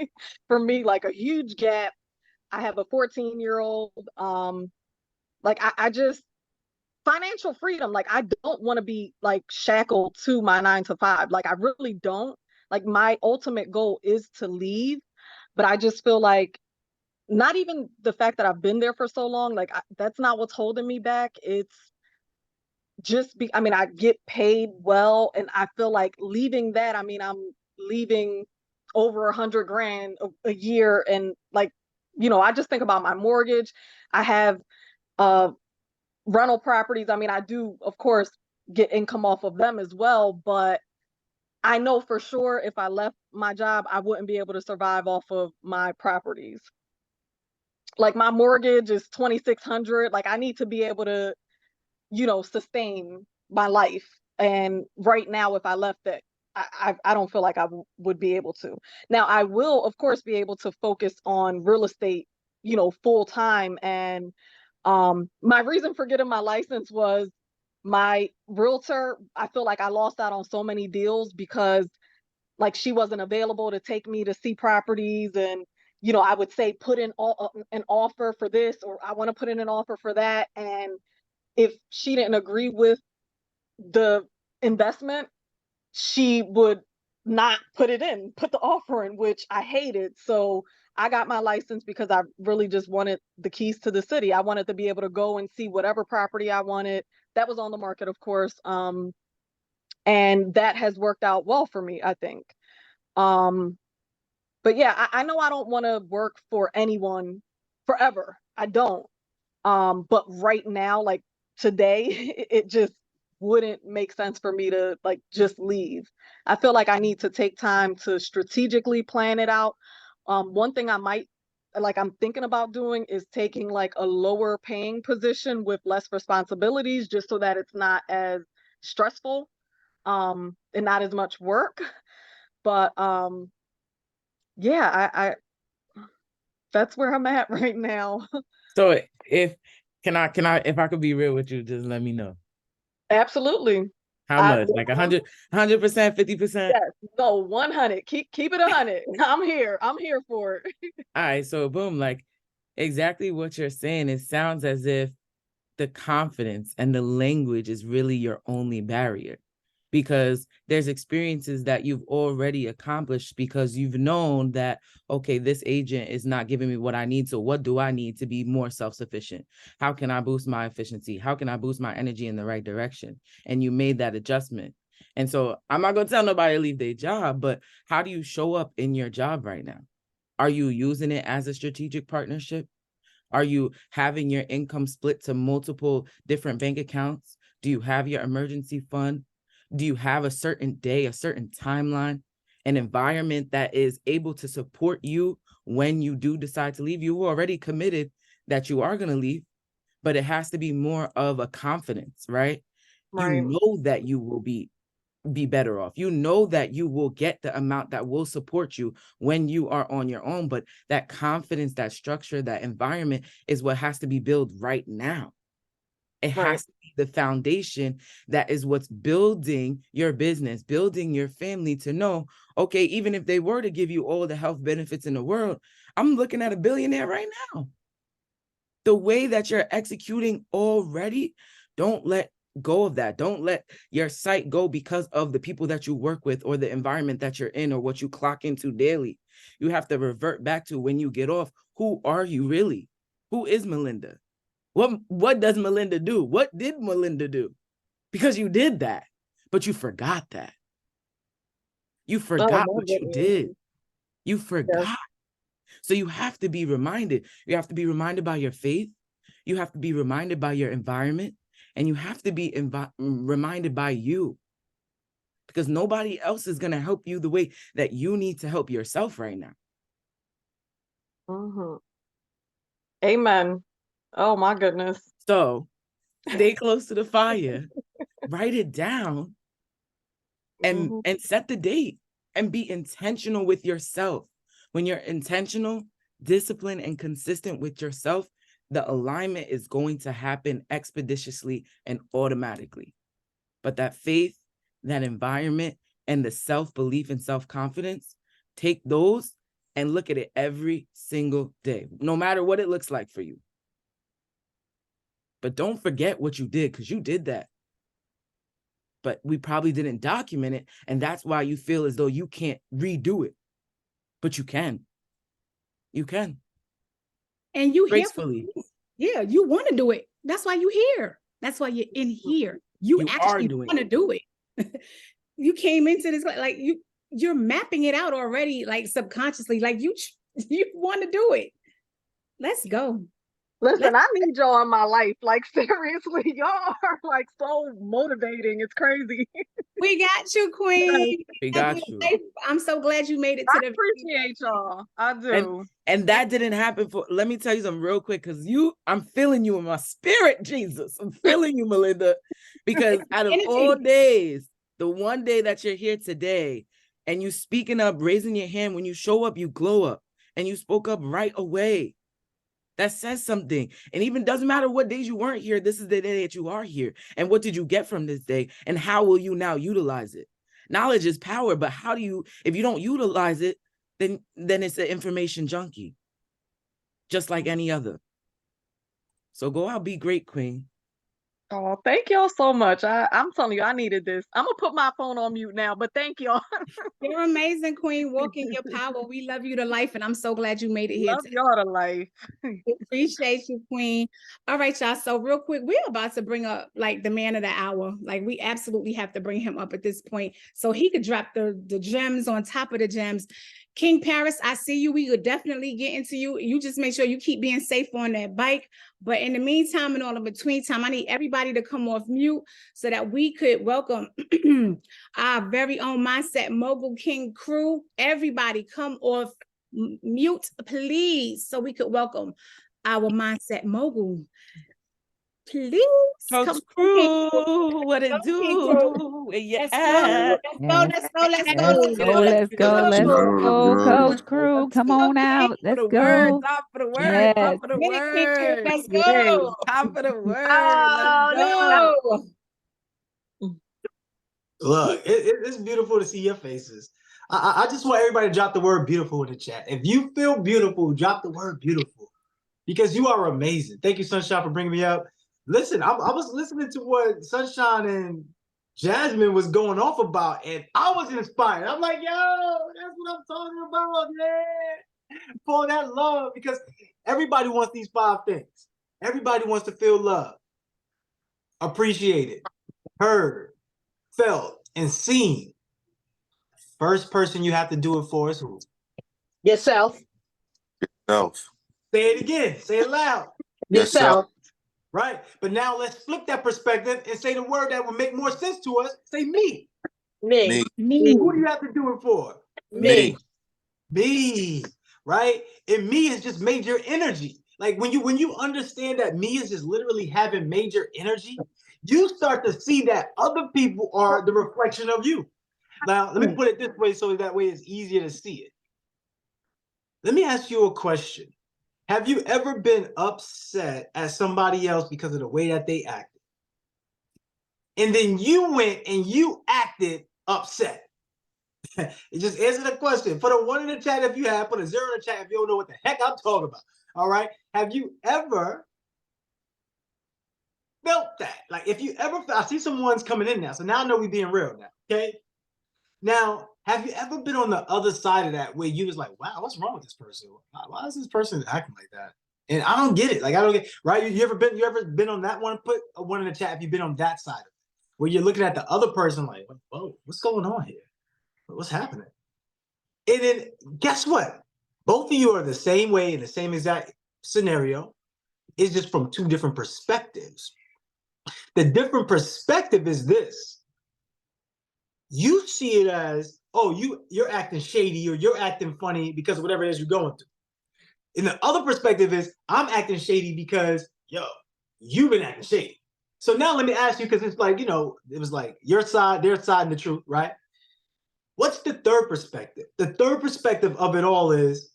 for me, like a huge gap. I have a 14-year-old. Like I just financial freedom. Like I don't want to be like shackled to my 9 to 5. Like I really don't. Like my ultimate goal is to leave, but I just feel like not even the fact that I've been there for so long, like that's not what's holding me back. It's just I get paid well, and I feel like leaving that, I'm leaving over $100,000 a year. And like, I just think about my mortgage. I have rental properties. I do, of course, get income off of them as well, but I know for sure if I left my job, I wouldn't be able to survive off of my properties. Like my mortgage is $2,600. Like I need to be able to, sustain my life. And right now, if I left it, I don't feel like I would be able to. Now, I will, of course, be able to focus on real estate, full time. And my reason for getting my license was my realtor. I feel like I lost out on so many deals because like she wasn't available to take me to see properties. And, I would say put in an offer for this, or I want to put in an offer for that. And if she didn't agree with the investment, she would not put the offer in, which I hated. So I got my license because I really just wanted the keys to the city. I wanted to be able to go and see whatever property I wanted that was on the market, of course. And that has worked out well for me, I think. But yeah, I know I don't want to work for anyone forever. I don't. But right now, like today, it just wouldn't make sense for me to like just leave. I feel like I need to take time to strategically plan it out. One thing I'm thinking about doing is taking like a lower paying position with less responsibilities, just so that it's not as stressful, and not as much work. But yeah, I that's where I'm at right now. So if if I could be real with you, just let me know. Absolutely. How much? Like 100%, 50%? Yes. No, 100. Keep it 100. I'm here. I'm here for it. All right, so boom, like exactly what you're saying. It sounds as if the confidence and the language is really your only barrier, because there's experiences that you've already accomplished because you've known that, okay, this agent is not giving me what I need. So what do I need to be more self-sufficient? How can I boost my efficiency? How can I boost my energy in the right direction? And you made that adjustment. And so I'm not going to tell nobody to leave their job, but how do you show up in your job right now? Are you using it as a strategic partnership? Are you having your income split to multiple different bank accounts? Do you have your emergency fund? Do you have a certain day, a certain timeline, an environment that is able to support you when you do decide to leave? You already committed that you are going to leave, but it has to be more of a confidence, right? Right. You know that you will be better off. You know that you will get the amount that will support you when you are on your own. But that confidence, that structure, that environment is what has to be built right now. It has to be the foundation that is what's building your business, building your family to know, okay, even if they were to give you all the health benefits in the world, I'm looking at a billionaire right now. The way that you're executing already, don't let go of that. Don't let your sight go because of the people that you work with or the environment that you're in or what you clock into daily. You have to revert back to when you get off. Who are you really? Who is Melinda? What does Melinda do? What did Melinda do? Because you did that, but you forgot that. You forgot what you did. You forgot. Yes. So you have to be reminded. You have to be reminded by your faith. You have to be reminded by your environment. And you have to be reminded by you. Because nobody else is going to help you the way that you need to help yourself right now. Mm-hmm. Amen. Oh my goodness. So stay close to the fire. Write it down. And set the date. And be intentional with yourself. When you're intentional, disciplined, and consistent with yourself, the alignment is going to happen expeditiously and automatically. But that faith, that environment, and the self-belief and self-confidence, take those and look at it every single day, no matter what it looks like for you. But don't forget what you did, because you did that. But we probably didn't document it, and that's why you feel as though you can't redo it. But you can. You can. And you gracefully. Yeah, you want to do it. That's why you're here. That's why you're in here. You actually want to do it. You came into this like you're mapping it out already, like subconsciously, like you want to do it. Let's go. Listen, I need y'all in my life. Like seriously, y'all are like so motivating. It's crazy. We got you, Queen. We got you. I'm so glad you made it to I appreciate y'all. I do. And that didn't happen let me tell you something real quick, because I'm feeling you in my spirit, Jesus. I'm feeling you, Melinda. Because out of all days, the one day that you're here today and you speaking up, raising your hand, when you show up, you glow up. And you spoke up right away. That says something. And even doesn't matter what days you weren't here, this is the day that you are here. And what did you get from this day? And how will you now utilize it? Knowledge is power, but how do you, if you don't utilize it, then it's an information junkie, just like any other. So go out, be great, Queen. Oh, thank y'all so much. I'm telling you, I needed this. I'm gonna put my phone on mute now, but thank y'all. You're amazing, Queen. Walk in your power. We love you to life, and I'm so glad you made it here. Love y'all to life. Appreciate you, Queen. All right, y'all. So real quick, we're about to bring up like the man of the hour. Like we absolutely have to bring him up at this point so he could drop the gems on top of the gems. King Paris, I see you. We could definitely get into you. You just make sure you keep being safe on that bike. But in the meantime and all in between time, I need everybody to come off mute so that we could welcome our very own Mindset Mogul King crew. Everybody come off mute, please, so we could welcome our Mindset Mogul. Please, Coach Crew, what it do? Where you at? Let's go. Let's go, Coach Crew. Come on out. Let's go. Top of the word, Yes. top of the word. Let's Yay. go. Top of the word. Oh, Let's go. Look, it's beautiful to see your faces. I just want everybody to drop the word beautiful in the chat. If you feel beautiful, drop the word beautiful because you are amazing. Thank you, Sunshine, for bringing me up. Listen, I was listening to what Sunshine and Jasmine was going off about, and I was inspired. I'm like, yo, that's what I'm talking about, man. For that love, because everybody wants these 5 things. Everybody wants to feel loved, appreciated, heard, felt, and seen. First person you have to do it for is who? Yourself. Yourself. Say it again. Say it loud. Yourself. Right? But now let's flip that perspective and say the word that would make more sense to us. Say me. Me. Who do you have to do it for? Me. Me. Right? And me is just major energy. Like when you understand that me is just literally having major energy, you start to see that other people are the reflection of you. Now, let me put it this way so that way it's easier to see it. Let me ask you a question. Have you ever been upset at somebody else because of the way that they acted? And then you went and you acted upset. Just answer the question. Put a 1 in the chat if you have. Put a 0 in the chat if you don't know what the heck I'm talking about. All right? Have you ever felt that? Like if you ever, I see some ones coming in now. So now I know we're being real now. Okay? Now, have you ever been on the other side of that where you was like, wow, what's wrong with this person? Why is this person acting like that? And I don't get it. Like, I don't get right. You ever been on that one? Put a 1 in the chat if you've been on that side of it, where you're looking at the other person like, whoa, what's going on here? What's happening? And then guess what? Both of you are the same way in the same exact scenario. It's just from 2 different perspectives. The different perspective is this. You see it as, oh, you're acting shady or you're acting funny because of whatever it is you're going through. And the other perspective is, I'm acting shady because, yo, you've been acting shady. So now let me ask you, because it's like, it was like your side, their side, and the truth, right? What's the third perspective? The third perspective of it all is,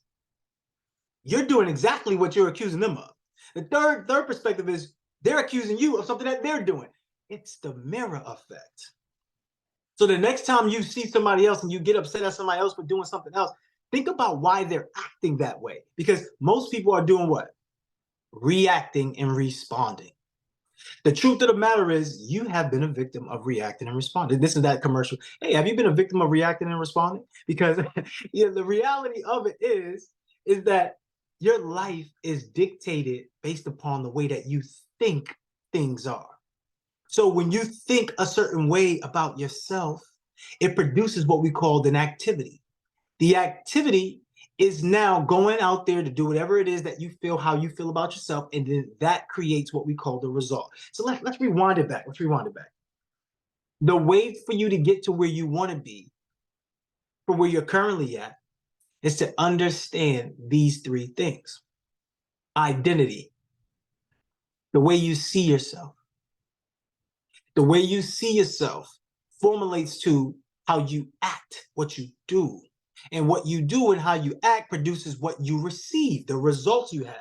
you're doing exactly what you're accusing them of. The third perspective is, they're accusing you of something that they're doing. It's the mirror effect. So the next time you see somebody else and you get upset at somebody else for doing something else, think about why they're acting that way. Because most people are doing what? Reacting and responding. The truth of the matter is, you have been a victim of reacting and responding. This is that commercial. Hey, have you been a victim of reacting and responding? Because the reality of it is that your life is dictated based upon the way that you think things are. So when you think a certain way about yourself, it produces what we call an activity. The activity is now going out there to do whatever it is that you feel, how you feel about yourself, and then that creates what we call the result. So let's rewind it back. Let's rewind it back. The way for you to get to where you want to be, for where you're currently at, is to understand these 3 things. Identity, the way you see yourself. The way you see yourself formulates to how you act, what you do. And what you do and how you act produces what you receive, the results you have.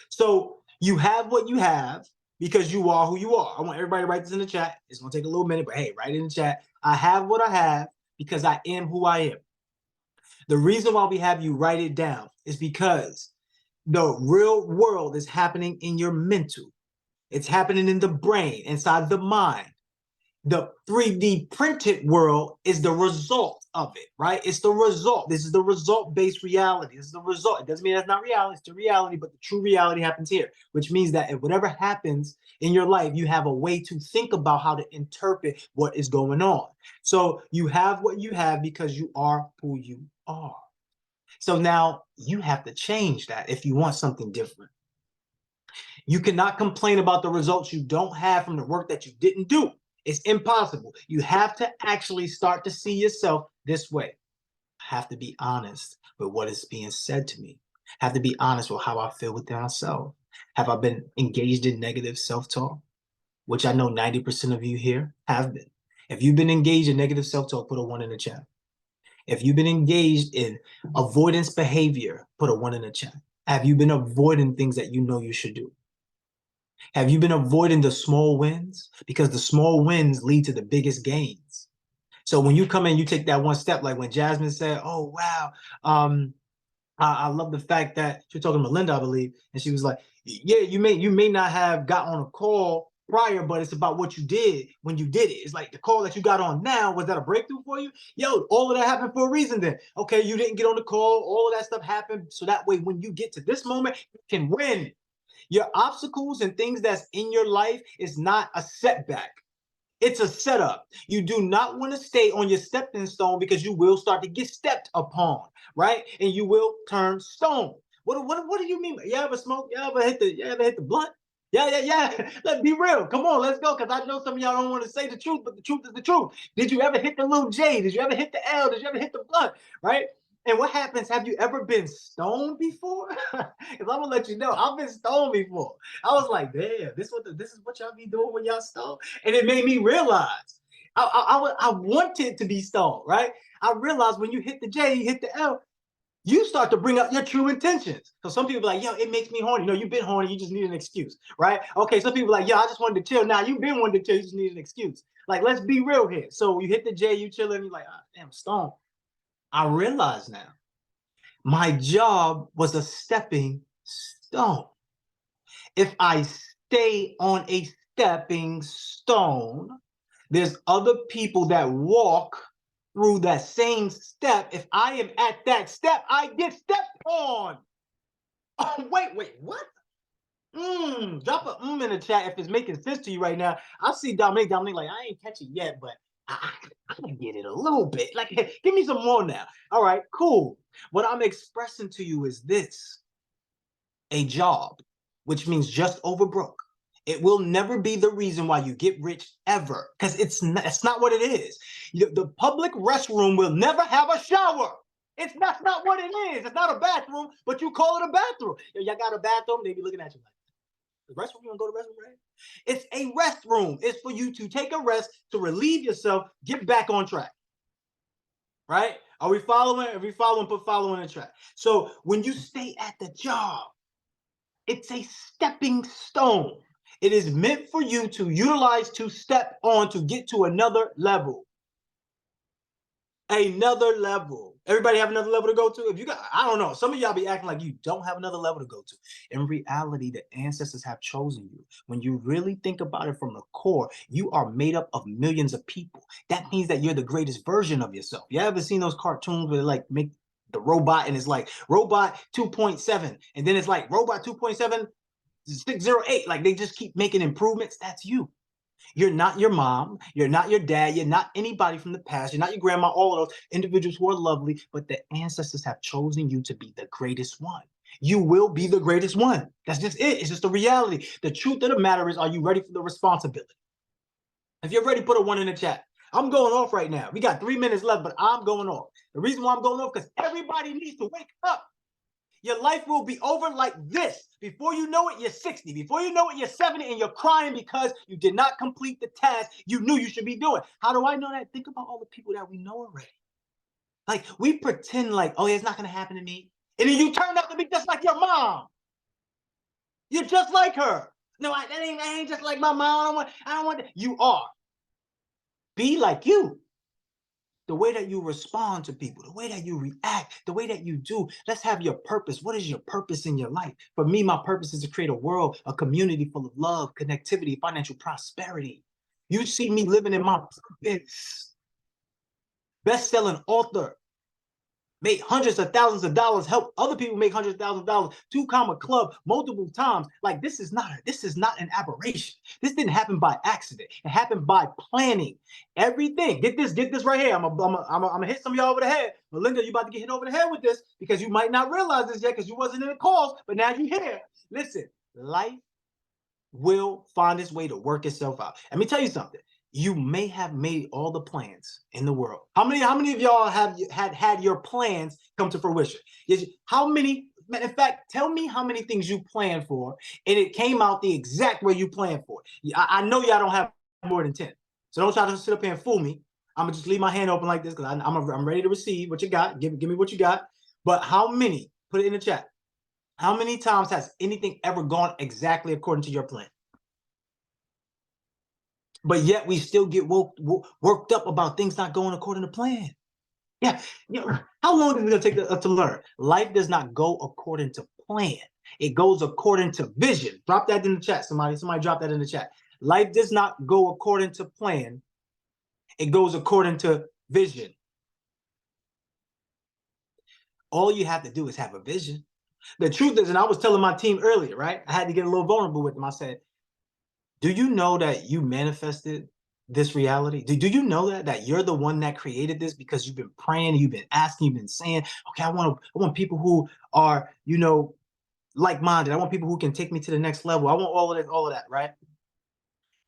So you have what you have because you are who you are. I want everybody to write this in the chat. It's going to take a little minute, but hey, write it in the chat. I have what I have because I am who I am. The reason why we have you write it down is because the real world is happening in your mental. It's happening in the brain, inside the mind. The 3D printed world is the result of it, right? It's the result. This is the result-based reality. This is the result. It doesn't mean that's not reality. It's the reality, but the true reality happens here, which means that if whatever happens in your life, you have a way to think about how to interpret what is going on. So you have what you have because you are who you are. So now you have to change that if you want something different. You cannot complain about the results you don't have from the work that you didn't do. It's impossible. You have to actually start to see yourself this way. I have to be honest with what is being said to me. I have to be honest with how I feel within myself. Have I been engaged in negative self-talk? Which I know 90% of you here have been. If you've been engaged in negative self-talk, put a 1 in the chat. If you've been engaged in avoidance behavior, put a 1 in the chat. Have you been avoiding things that you know you should do? Have you been avoiding the small wins? Because the small wins lead to the biggest gains. So when you come in, you take that one step, like when Jasmine said, oh, wow, I love the fact that she was talking to Melinda, I believe, and she was like, yeah, you may not have got on a call prior, but it's about what you did when you did it. It's like the call that you got on now, was that a breakthrough for you? Yo, all of that happened for a reason then. Okay, you didn't get on the call, all of that stuff happened, so that way when you get to this moment, you can win. Your obstacles and things that's in your life is not a setback. It's a setup. You do not want to stay on your stepping stone because you will start to get stepped upon, right? And you will turn stone. What do you mean? You ever smoke? You ever hit the blunt? Yeah. Let's be real. Come on, let's go. Because I know some of y'all don't want to say the truth, but the truth is the truth. Did you ever hit the little J? Did you ever hit the L? Did you ever hit the blunt? Right? And what happens? Have you ever been stoned before? Because I'm gonna let you know, I've been stoned before. I was like, damn, this is what y'all be doing when y'all stoned, and it made me realize I wanted to be stoned, right? I realized when you hit the J, you hit the L, you start to bring up your true intentions. So some people are like, yo, it makes me horny. No, you've been horny, you just need an excuse, right? Okay, some people are like, yo, I just wanted to chill. Now you've been wanting to chill, you just need an excuse. Like, let's be real here. So you hit the J, you chilling, you're like, oh, damn, stoned. I realize now, my job was a stepping stone. If I stay on a stepping stone, there's other people that walk through that same step. If I am at that step, I get stepped on. Oh, wait, what? Drop a in the chat if it's making sense to you right now. I see Dominique like, I ain't catch it yet, but I can get it a little bit. Like, hey, give me some more now. All right, cool. What I'm expressing to you is this: a job, which means just over broke. It will never be the reason why you get rich ever, because it's not what it is. The public restroom will never have a shower. That's not what it is. It's not a bathroom, but you call it a bathroom. Y'all got a bathroom, they be looking at you like, the restroom, you want to go to the restroom, right? It's a restroom. It's for you to take a rest, to relieve yourself, get back on track. Right? Are we following? If we following, put following in the track. So when you stay at the job, it's a stepping stone. It is meant for you to utilize, to step on, to get to another level. Another level. Everybody have another level to go to? If you got, I don't know, some of y'all be acting like you don't have another level to go to. In reality, the ancestors have chosen you. When you really think about it from the core, you are made up of millions of people. That means that you're the greatest version of yourself. You ever seen those cartoons where they like make the robot and it's like robot 2.7 and then it's like robot 2.7 608, like they just keep making improvements? That's you. You're not your mom, you're not your dad, you're not anybody from the past, you're not your grandma, all of those individuals who are lovely, but the ancestors have chosen you to be the greatest one. You will be the greatest one. That's just it. It's just the reality. The truth of the matter is, are you ready for the responsibility? If you're ready, put a 1 in the chat. I'm going off right now. We got 3 minutes left, but I'm going off. The reason why I'm going off, because everybody needs to wake up. Your life will be over like this. Before you know it, you're 60. Before you know it, you're 70, and you're crying because you did not complete the task you knew you should be doing. How do I know that? Think about all the people that we know already. Like, we pretend like, oh, it's not going to happen to me. And then you turn out to be just like your mom. You're just like her. No, that ain't just like my mom. I don't want that. You are. Be like you. the way that you respond to people, the way that you react, the way that you do. Let's have your purpose. What is your purpose in your life? For me, my purpose is to create a world, a community full of love, connectivity, financial prosperity. You see me living in my purpose. Best-selling author, made hundreds of thousands of dollars, help other people make hundreds of thousands of dollars, 2-comma club multiple times. Like this is not an aberration. This didn't happen by accident. It happened by planning everything. Get this right here. I'm gonna hit some of y'all over the head. Melinda, you about to get hit over the head with this because you might not realize this yet because you wasn't in the calls, but now you're here. Listen, life will find its way to work itself out. Let me tell you something. You may have made all the plans in the world. How many of y'all have had your plans come to fruition? How many, matter of fact, tell me how many things you planned for and it came out the exact way you planned for. I know y'all don't have more than 10. So don't try to sit up here and fool me. I'm gonna just leave my hand open like this because I'm ready to receive what you got. Give me what you got. But how many, put it in the chat. How many times has anything ever gone exactly according to your plan? But yet we still get worked up about things not going according to plan. Yeah, how long is it going to take to learn? Life does not go according to plan. It goes according to vision. Drop that in the chat. Somebody drop that in the chat. Life does not go according to plan. It goes according to vision. All you have to do is have a vision. The truth is, and I was telling my team earlier, right? I had to get a little vulnerable with them. I said, do you know that you manifested this reality? Do you know that you're the one that created this because you've been praying, you've been asking, you've been saying, okay, I want people who are, like-minded. I want people who can take me to the next level. I want all of that, right?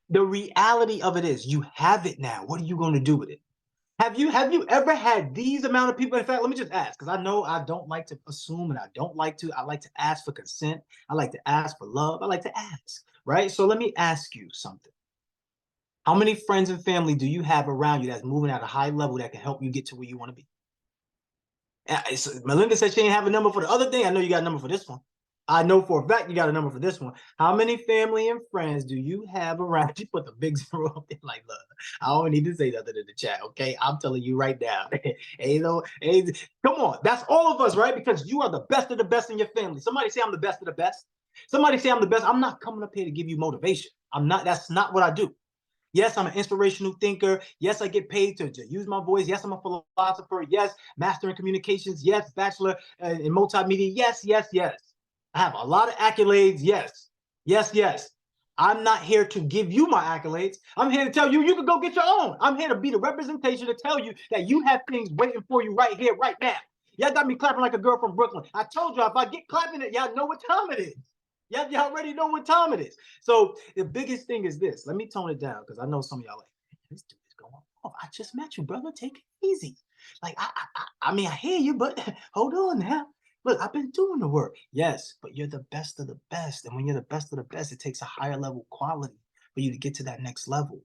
The reality of it is you have it now. What are you going to do with it? Have you ever had these amount of people? In fact, let me just ask, because I know I don't like to assume and I like to ask for consent. I like to ask for love. I like to ask, right? So let me ask you something. How many friends and family do you have around you that's moving at a high level that can help you get to where you want to be? Melinda said she didn't have a number for the other thing. I know you got a number for this one. I know for a fact you got a number for this one. How many family and friends do you have around you? Put the big 0 up there like, look, I don't need to say nothing in the chat, okay? I'm telling you right now. Come on, that's all of us, right? Because you are the best of the best in your family. Somebody say I'm the best of the best. Somebody say I'm the best. I'm not coming up here to give you motivation. That's not what I do. Yes, I'm an inspirational thinker. Yes, I get paid to use my voice. Yes, I'm a philosopher. Yes, master in communications. Yes, bachelor in multimedia. Yes, yes, yes. I have a lot of accolades. Yes, yes, yes. I'm not here to give you my accolades. I'm here to tell you, you can go get your own. I'm here to be the representation to tell you that you have things waiting for you right here, right now. Y'all got me clapping like a girl from Brooklyn. I told y'all, if I get clapping it, y'all know what time it is. Y'all already know what time it is. So the biggest thing is this. Let me tone it down because I know some of y'all like, this dude is going off. I just met you, brother. Take it easy. Like, I mean, I hear you, but hold on now. Look, I've been doing the work. Yes, but you're the best of the best. And when you're the best of the best, it takes a higher level quality for you to get to that next level.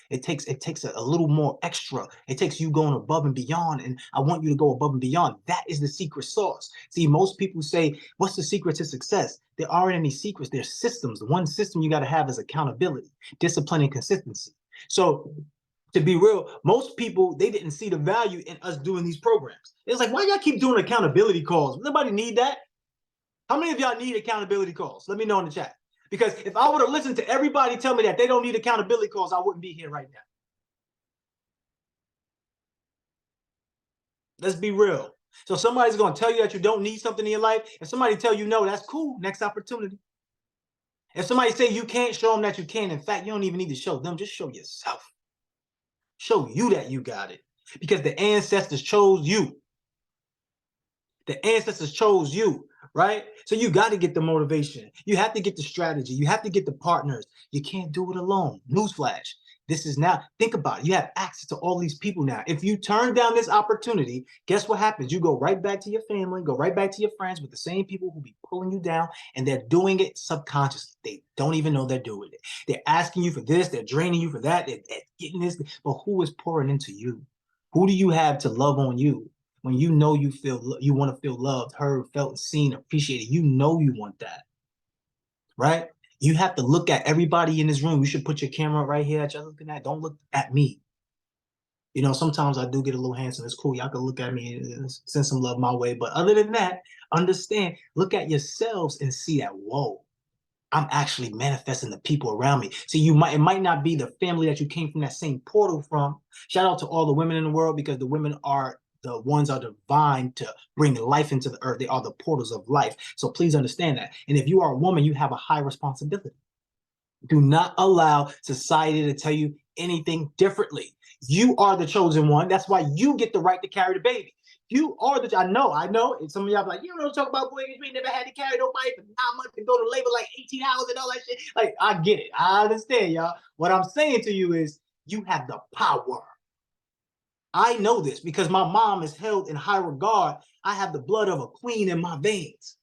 It takes a little more extra. It takes you going above and beyond. And I want you to go above and beyond. That is the secret sauce. See, most people say, what's the secret to success? There aren't any secrets. There's systems. The one system you got to have is accountability, discipline, and consistency. So to be real, most people, they didn't see the value in us doing these programs. It's like, why y'all keep doing accountability calls? Nobody need that. How many of y'all need accountability calls? Let me know in the chat. Because if I would have listened to everybody tell me that they don't need accountability calls, I wouldn't be here right now. Let's be real. So somebody's going to tell you that you don't need something in your life. If somebody tell you no, that's cool. Next opportunity. If somebody say you can't, show them that you can. In fact, you don't even need to show them. Just show yourself. Show you that you got it. Because the ancestors chose you. The ancestors chose you, right? So you got to get the motivation. You have to get the strategy. You have to get the partners. You can't do it alone. Newsflash. This is now, think about it. You have access to all these people now. If you turn down this opportunity, guess what happens? You go right back to your family, go right back to your friends with the same people who be pulling you down, and they're doing it subconsciously. They don't even know they're doing it. They're asking you for this. They're draining you for that. They're getting this. But who is pouring into you? Who do you have to love on you? When you know you want to feel loved, heard, felt, seen, appreciated, you know you want that, right? You have to look at everybody in this room. You should put your camera right here that you're looking at. Don't look at me. You know, sometimes I do get a little handsome. It's cool. Y'all can look at me and send some love my way. But other than that, understand, look at yourselves and see that, whoa, I'm actually manifesting the people around me. So it might not be the family that you came from that same portal from. Shout out to all the women in the world, because the women are the ones are divine to bring life into the earth. They are the portals of life. So please understand that. And if you are a woman, you have a high responsibility. Do not allow society to tell you anything differently. You are the chosen one. That's why you get the right to carry the baby. You are the, I know, and some of y'all be like, you don't talk about boys, we never had to carry nobody for 9 months and go to labor like 18 hours and all that shit. Like, I get it. I understand, y'all. What I'm saying to you is you have the power. I know this because my mom is held in high regard. I have the blood of a queen in my veins,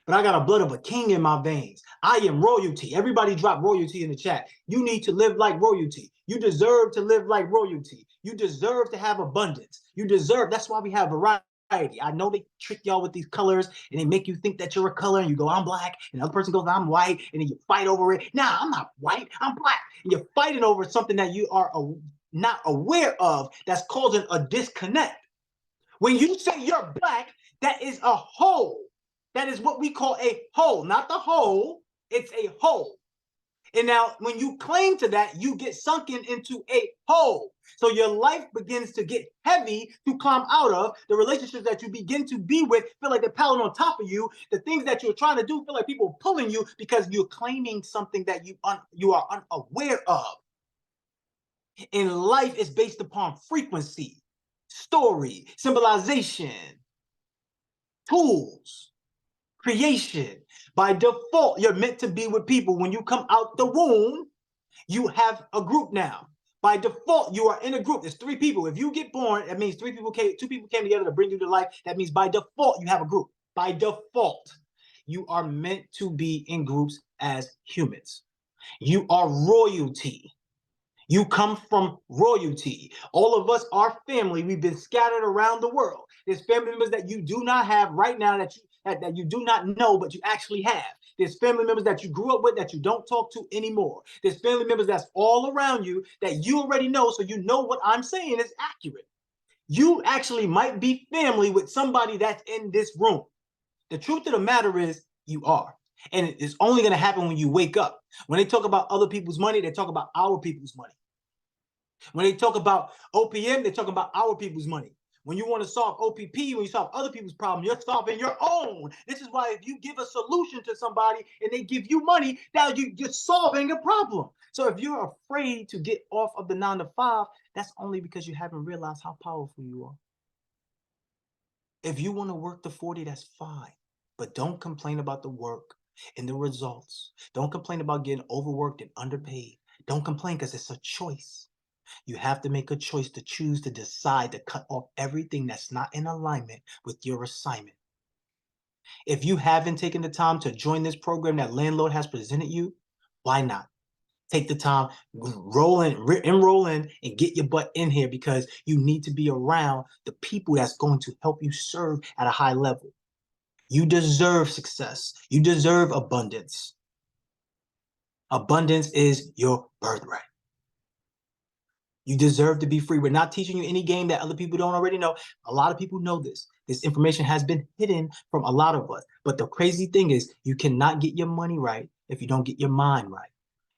but I got a blood of a king in my veins. I am royalty. Everybody drop royalty in the chat. You need to live like royalty. You deserve to live like royalty. You deserve to have abundance. You deserve, that's why we have variety. I know they trick y'all with these colors and they make you think that you're a color and you go, I'm black, and the other person goes, I'm white, and then you fight over it. Nah, I'm not white, I'm black. And you're fighting over something that you are not aware of that's causing a disconnect. When you say you're black, that is a whole. That is what we call a whole, not the whole, it's a whole. And now when you claim to that, you get sunken into a hole. So your life begins to get heavy to climb out of. The relationships that you begin to be with feel like they're piling on top of you. The things that you're trying to do feel like people are pulling you because you're claiming something that you are unaware of. And life is based upon frequency, story, symbolization, tools, creation. By default, you're meant to be with people. When you come out the womb, you have a group now. By default, you are in a group. There's 3 people. If you get born, that means 2 people came together to bring you to life. That means by default, you have a group. By default, you are meant to be in groups as humans. You are royalty. You come from royalty. All of us are family. We've been scattered around the world. There's family members that you do not have right now that you do not know, but you actually have. There's family members that you grew up with that you don't talk to anymore. There's family members that's all around you that you already know, so you know what I'm saying is accurate. You actually might be family with somebody that's in this room. The truth of the matter is you are. And it's only going to happen when you wake up. When they talk about other people's money, they talk about our people's money. When they talk about OPM, they talk about our people's money. When you want to solve OPP, when you solve other people's problem, you're solving your own. This is why if you give a solution to somebody and they give you money, now you're solving a problem. So if you're afraid to get off of the 9 to 5, that's only because you haven't realized how powerful you are. If you want to work the 40, that's fine. But don't complain about the work and the results. Don't complain about getting overworked and underpaid. Don't complain because it's a choice. You have to make a choice to choose to decide to cut off everything that's not in alignment with your assignment. If you haven't taken the time to join this program that Landlord has presented you, why not? Take the time, enroll in, and get your butt in here, because you need to be around the people that's going to help you serve at a high level. You deserve success. You deserve abundance. Abundance is your birthright. You deserve to be free. We're not teaching you any game that other people don't already know. A lot of people know this. This information has been hidden from a lot of us. But the crazy thing is, you cannot get your money right if you don't get your mind right.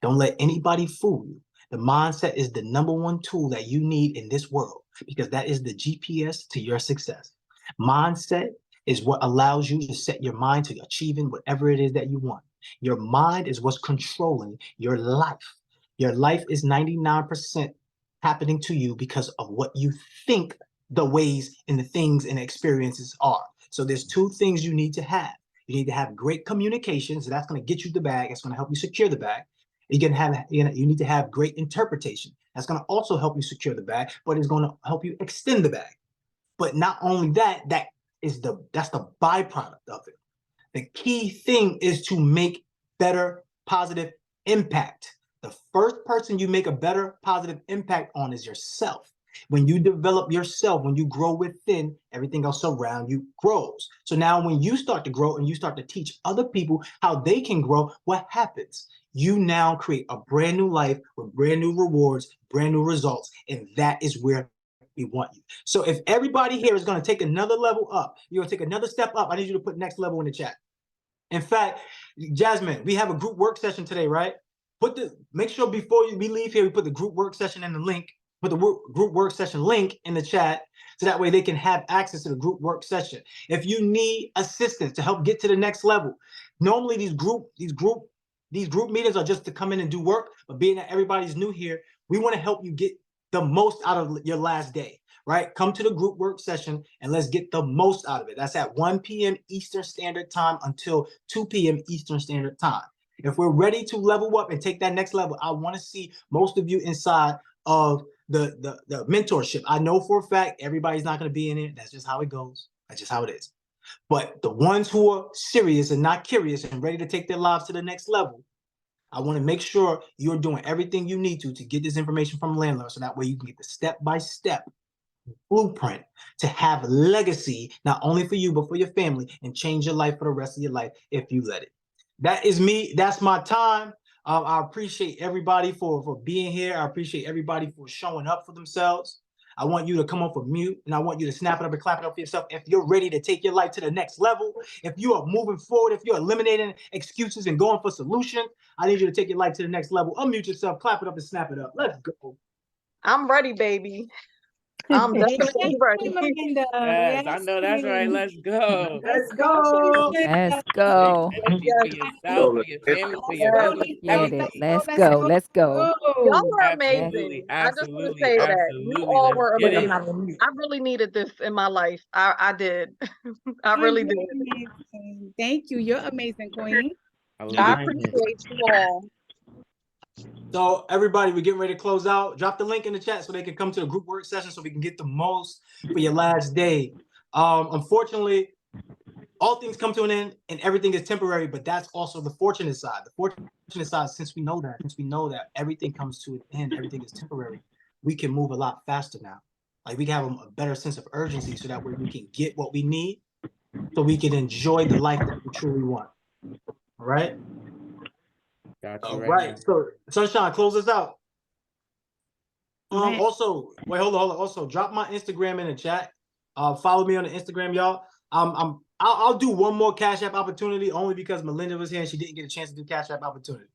Don't let anybody fool you. The mindset is the #1 tool that you need in this world, because that is the GPS to your success. Mindset is what allows you to set your mind to achieving whatever it is that you want. Your mind is what's controlling your life. Your life is 99% happening to you because of what you think the ways and the things and experiences are. So there's 2 things you need to have. You need to have great communication, so that's going to get you the bag. It's going to help you secure the bag. You need to have great interpretation. That's going to also help you secure the bag, but it's going to help you extend the bag. But not only that, that's the byproduct of it. The key thing is to make better positive impact. The first person you make a better positive impact on is yourself. When you develop yourself, when you grow within, everything else around you grows. So now when you start to grow and you start to teach other people how they can grow, what happens? You now create a brand new life with brand new rewards, brand new results, and that is where we want you. So if everybody here is going to take another level up, you're going to take another step up, I need you to put next level in the chat. In fact, Jasmine, we have a group work session today, right? Make sure before we leave here, we put the group work session in the link, put the group work session link in the chat, so that way they can have access to the group work session. If you need assistance to help get to the next level, normally these group meetings are just to come in and do work, but being that everybody's new here, we want to help you get the most out of your last day, right? Come to the group work session and let's get the most out of it. That's at 1 p.m. Eastern Standard Time until 2 p.m. Eastern Standard Time. If we're ready to level up and take that next level, I want to see most of you inside of the mentorship. I know for a fact everybody's not going to be in it. That's just how it goes. That's just how it is. But the ones who are serious and not curious and ready to take their lives to the next level, I want to make sure you're doing everything you need to get this information from landlord, so that way you can get the step-by-step blueprint to have legacy, not only for you, but for your family, and change your life for the rest of your life if you let it. That is me. That's my time. I appreciate everybody for being here. I appreciate everybody for showing up for themselves. I want you to come off of mute, and I want you to snap it up and clap it up for yourself if you're ready to take your life to the next level. If you are moving forward, if you're eliminating excuses and going for solutions, I need you to take your life to the next level. Unmute yourself, clap it up, and snap it up. Let's go. I'm ready, baby. I'm definitely ready. Yes, I know that's right. Let's go. Let's go. Let's Take go. energy for yourself, for your family, for your Yes. business, Get it. everything. Let's go. Let's go. Y'all were Yes. Absolutely, amazing. I just want to absolutely, say that you absolutely. all Let's were get amazing. it. I really needed this in my life. I did. I really did. Amazing. Thank you. You're amazing, Queen. I appreciate you all. So everybody, we're getting ready to close out. Drop the link in the chat so they can come to the group work session so we can get the most for your last day. Unfortunately, all things come to an end and everything is temporary, but that's also the fortunate side. The fortunate side, since we know that everything comes to an end, everything is temporary, we can move a lot faster now. Like we can have a better sense of urgency, so that way we can get what we need, so we can enjoy the life that we truly want. All right? Got you All right right. now. So Sunshine, close us out. Man. Also, wait, hold on. Also, drop my Instagram in the chat. Follow me on the Instagram, y'all. I'll do one more Cash App opportunity, only because Melinda was here and she didn't get a chance to do Cash App opportunity.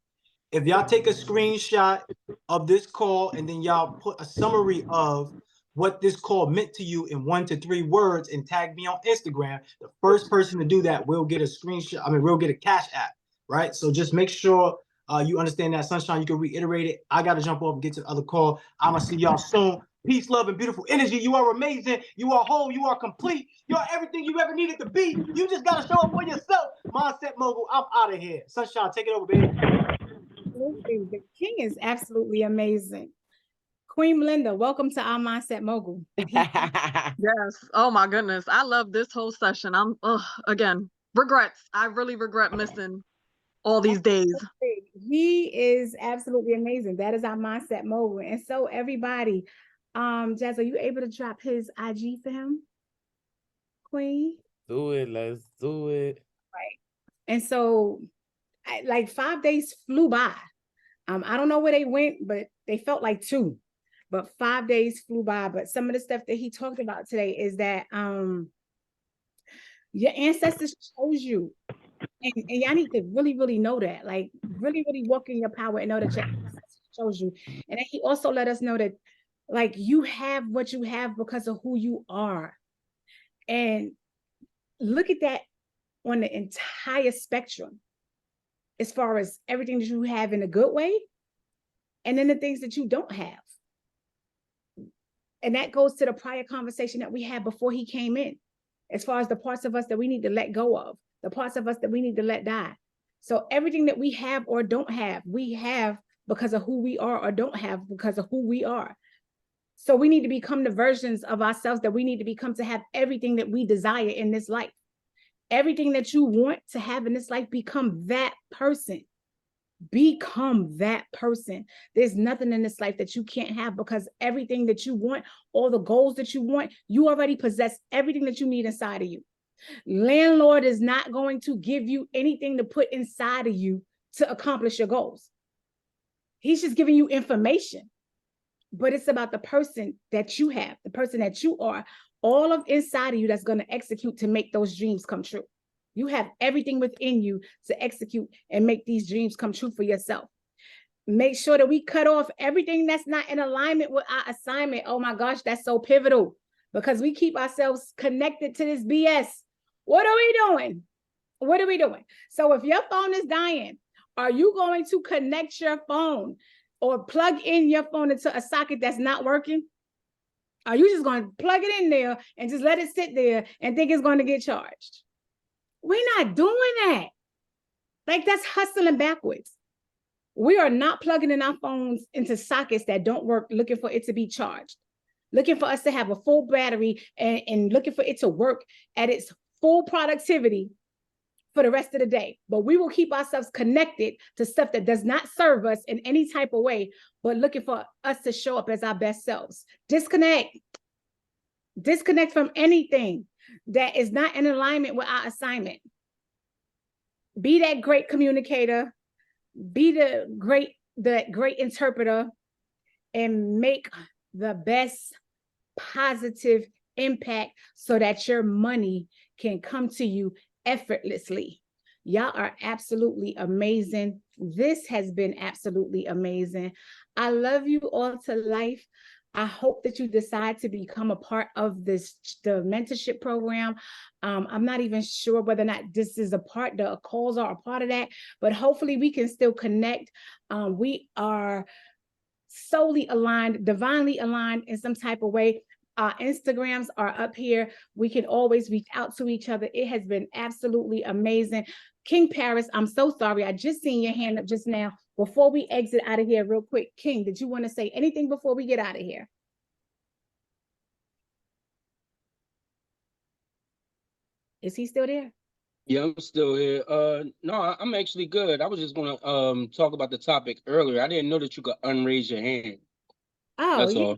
If y'all take a screenshot of this call and then y'all put a summary of what this call meant to you in 1 to 3 words and tag me on Instagram, the first person to do that will get a screenshot. We'll get a Cash App, right? So just make sure you understand that. Sunshine, you can reiterate it. I got to jump off and get to the other call. I'm going to see y'all soon. Peace, love, and beautiful energy. You are amazing. You are whole. You are complete. You're everything you ever needed to be. You just got to show up for yourself. Mindset Mogul, I'm out of here. Sunshine, take it over, baby. The king is absolutely amazing. Queen Melinda, welcome to our Mindset Mogul. Yes. Oh my goodness. I love this whole session. Again, regrets. I really regret missing all these days. He is absolutely amazing. That is our Mindset Mogul. And so everybody, Jazz, are you able to drop his IG for him? Queen? Do it. Let's do it. Right. And so like 5 days flew by. I don't know where they went, but they felt like 2. But 5 days flew by. But some of the stuff that he talked about today is that your ancestors chose you. And y'all need to really, really know that. Like, really, really walk in your power and know that your ancestors chose you. And then he also let us know that, like, you have what you have because of who you are. And look at that on the entire spectrum, as far as everything that you have in a good way, and then the things that you don't have. And that goes to the prior conversation that we had before he came in, as far as the parts of us that we need to let go of, the parts of us that we need to let die. So everything that we have or don't have, we have because of who we are, or don't have because of who we are. So we need to become the versions of ourselves that we need to become to have everything that we desire in this life. Everything that you want to have in this life, become that person. Become that person. There's nothing in this life that you can't have, because everything that you want, all the goals that you want, you already possess everything that you need inside of you. Landlord is not going to give you anything to put inside of you to accomplish your goals. He's just giving you information, but it's about the person that you have, the person that you are, all of inside of you that's going to execute to make those dreams come true. You have everything within you to execute and make these dreams come true for yourself. Make sure that we cut off everything that's not in alignment with our assignment. Oh my gosh, that's so pivotal, because we keep ourselves connected to this BS. What are we doing? What are we doing? So if your phone is dying, are you going to connect your phone or plug in your phone into a socket that's not working? Are you just going to plug it in there and just let it sit there and think it's going to get charged? We're not doing that. Like, that's hustling backwards. We are not plugging in our phones into sockets that don't work, looking for it to be charged, looking for us to have a full battery and looking for it to work at its full productivity for the rest of the day. But we will keep ourselves connected to stuff that does not serve us in any type of way, but looking for us to show up as our best selves. Disconnect from anything that is not in alignment with our assignment. Be that great communicator, be the great interpreter, and make the best positive impact so that your money can come to you effortlessly. Y'all are absolutely amazing. This has been absolutely amazing. I love you all to life. I hope that you decide to become a part of the mentorship program. I'm not even sure whether or not this is the calls are a part of that, but hopefully we can still connect. We are solely aligned, divinely aligned in some type of way. Our Instagrams are up here. We can always reach out to each other. It has been absolutely amazing. King Paris, I'm so sorry. I just seen your hand up just now. Before we exit out of here real quick, King, did you want to say anything before we get out of here? Is he still there? Yeah, I'm still here. No, I'm actually good. I was just gonna talk about the topic earlier. I didn't know that you could unraise your hand. Oh, That's yeah. all.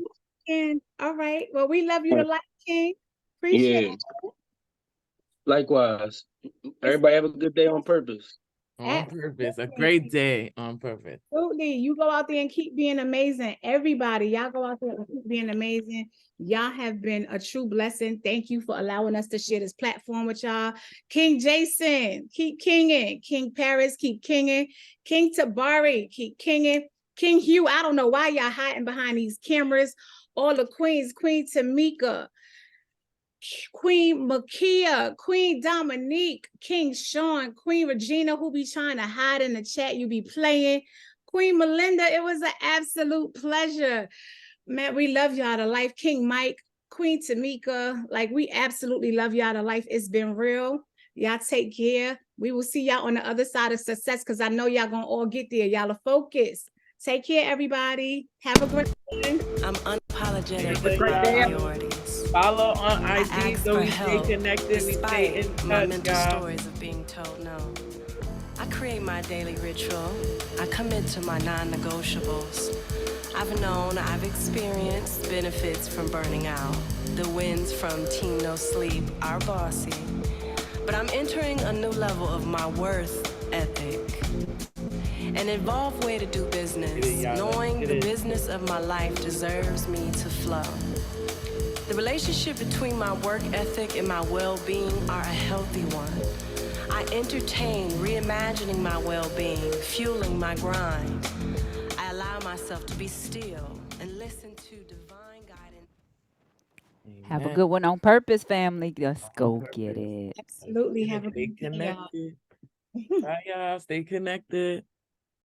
And all right. Well, we love you to life, King. Appreciate Yeah. it. Likewise. Everybody have a good day on purpose. On purpose. A great day on purpose. Absolutely. You go out there and keep being amazing. Everybody, y'all go out there and keep being amazing. Y'all have been a true blessing. Thank you for allowing us to share this platform with y'all. King Jason, keep kinging. King Paris, keep kinging. King Tabari, keep kinging. King Hugh, I don't know why y'all hiding behind these cameras. All the queens, Queen Tamika, Queen Makia, Queen Dominique, King Sean, Queen Regina, who be trying to hide in the chat, you be playing. Queen Melinda, it was an absolute pleasure. Man, we love y'all to life. King Mike, Queen Tamika, like, we absolutely love y'all to life. It's been real. Y'all take care. We will see y'all on the other side of success, because I know y'all gonna all get there. Y'all are focused. Take care, everybody. Have a great day. I'm unapologetic Great with my day. priorities. Follow on IG ask so for we stay help connected. We stay in despite my touch, mental y'all. stories of being told no. I create my daily ritual. I commit to my non-negotiables. I've experienced benefits from burning out. The wins from Team No Sleep are bossy. But I'm entering a new level of my worth ethic. An evolved way to do business, knowing the business of my life deserves me to flow. The relationship between my work ethic and my well-being are a healthy one. I entertain reimagining my well-being, fueling my grind. I allow myself to be still and listen to divine guidance. Have a good one on purpose, family. Let's go get it. Absolutely. Have a Stay good day, y'all. connected. Bye, y'all. Stay connected.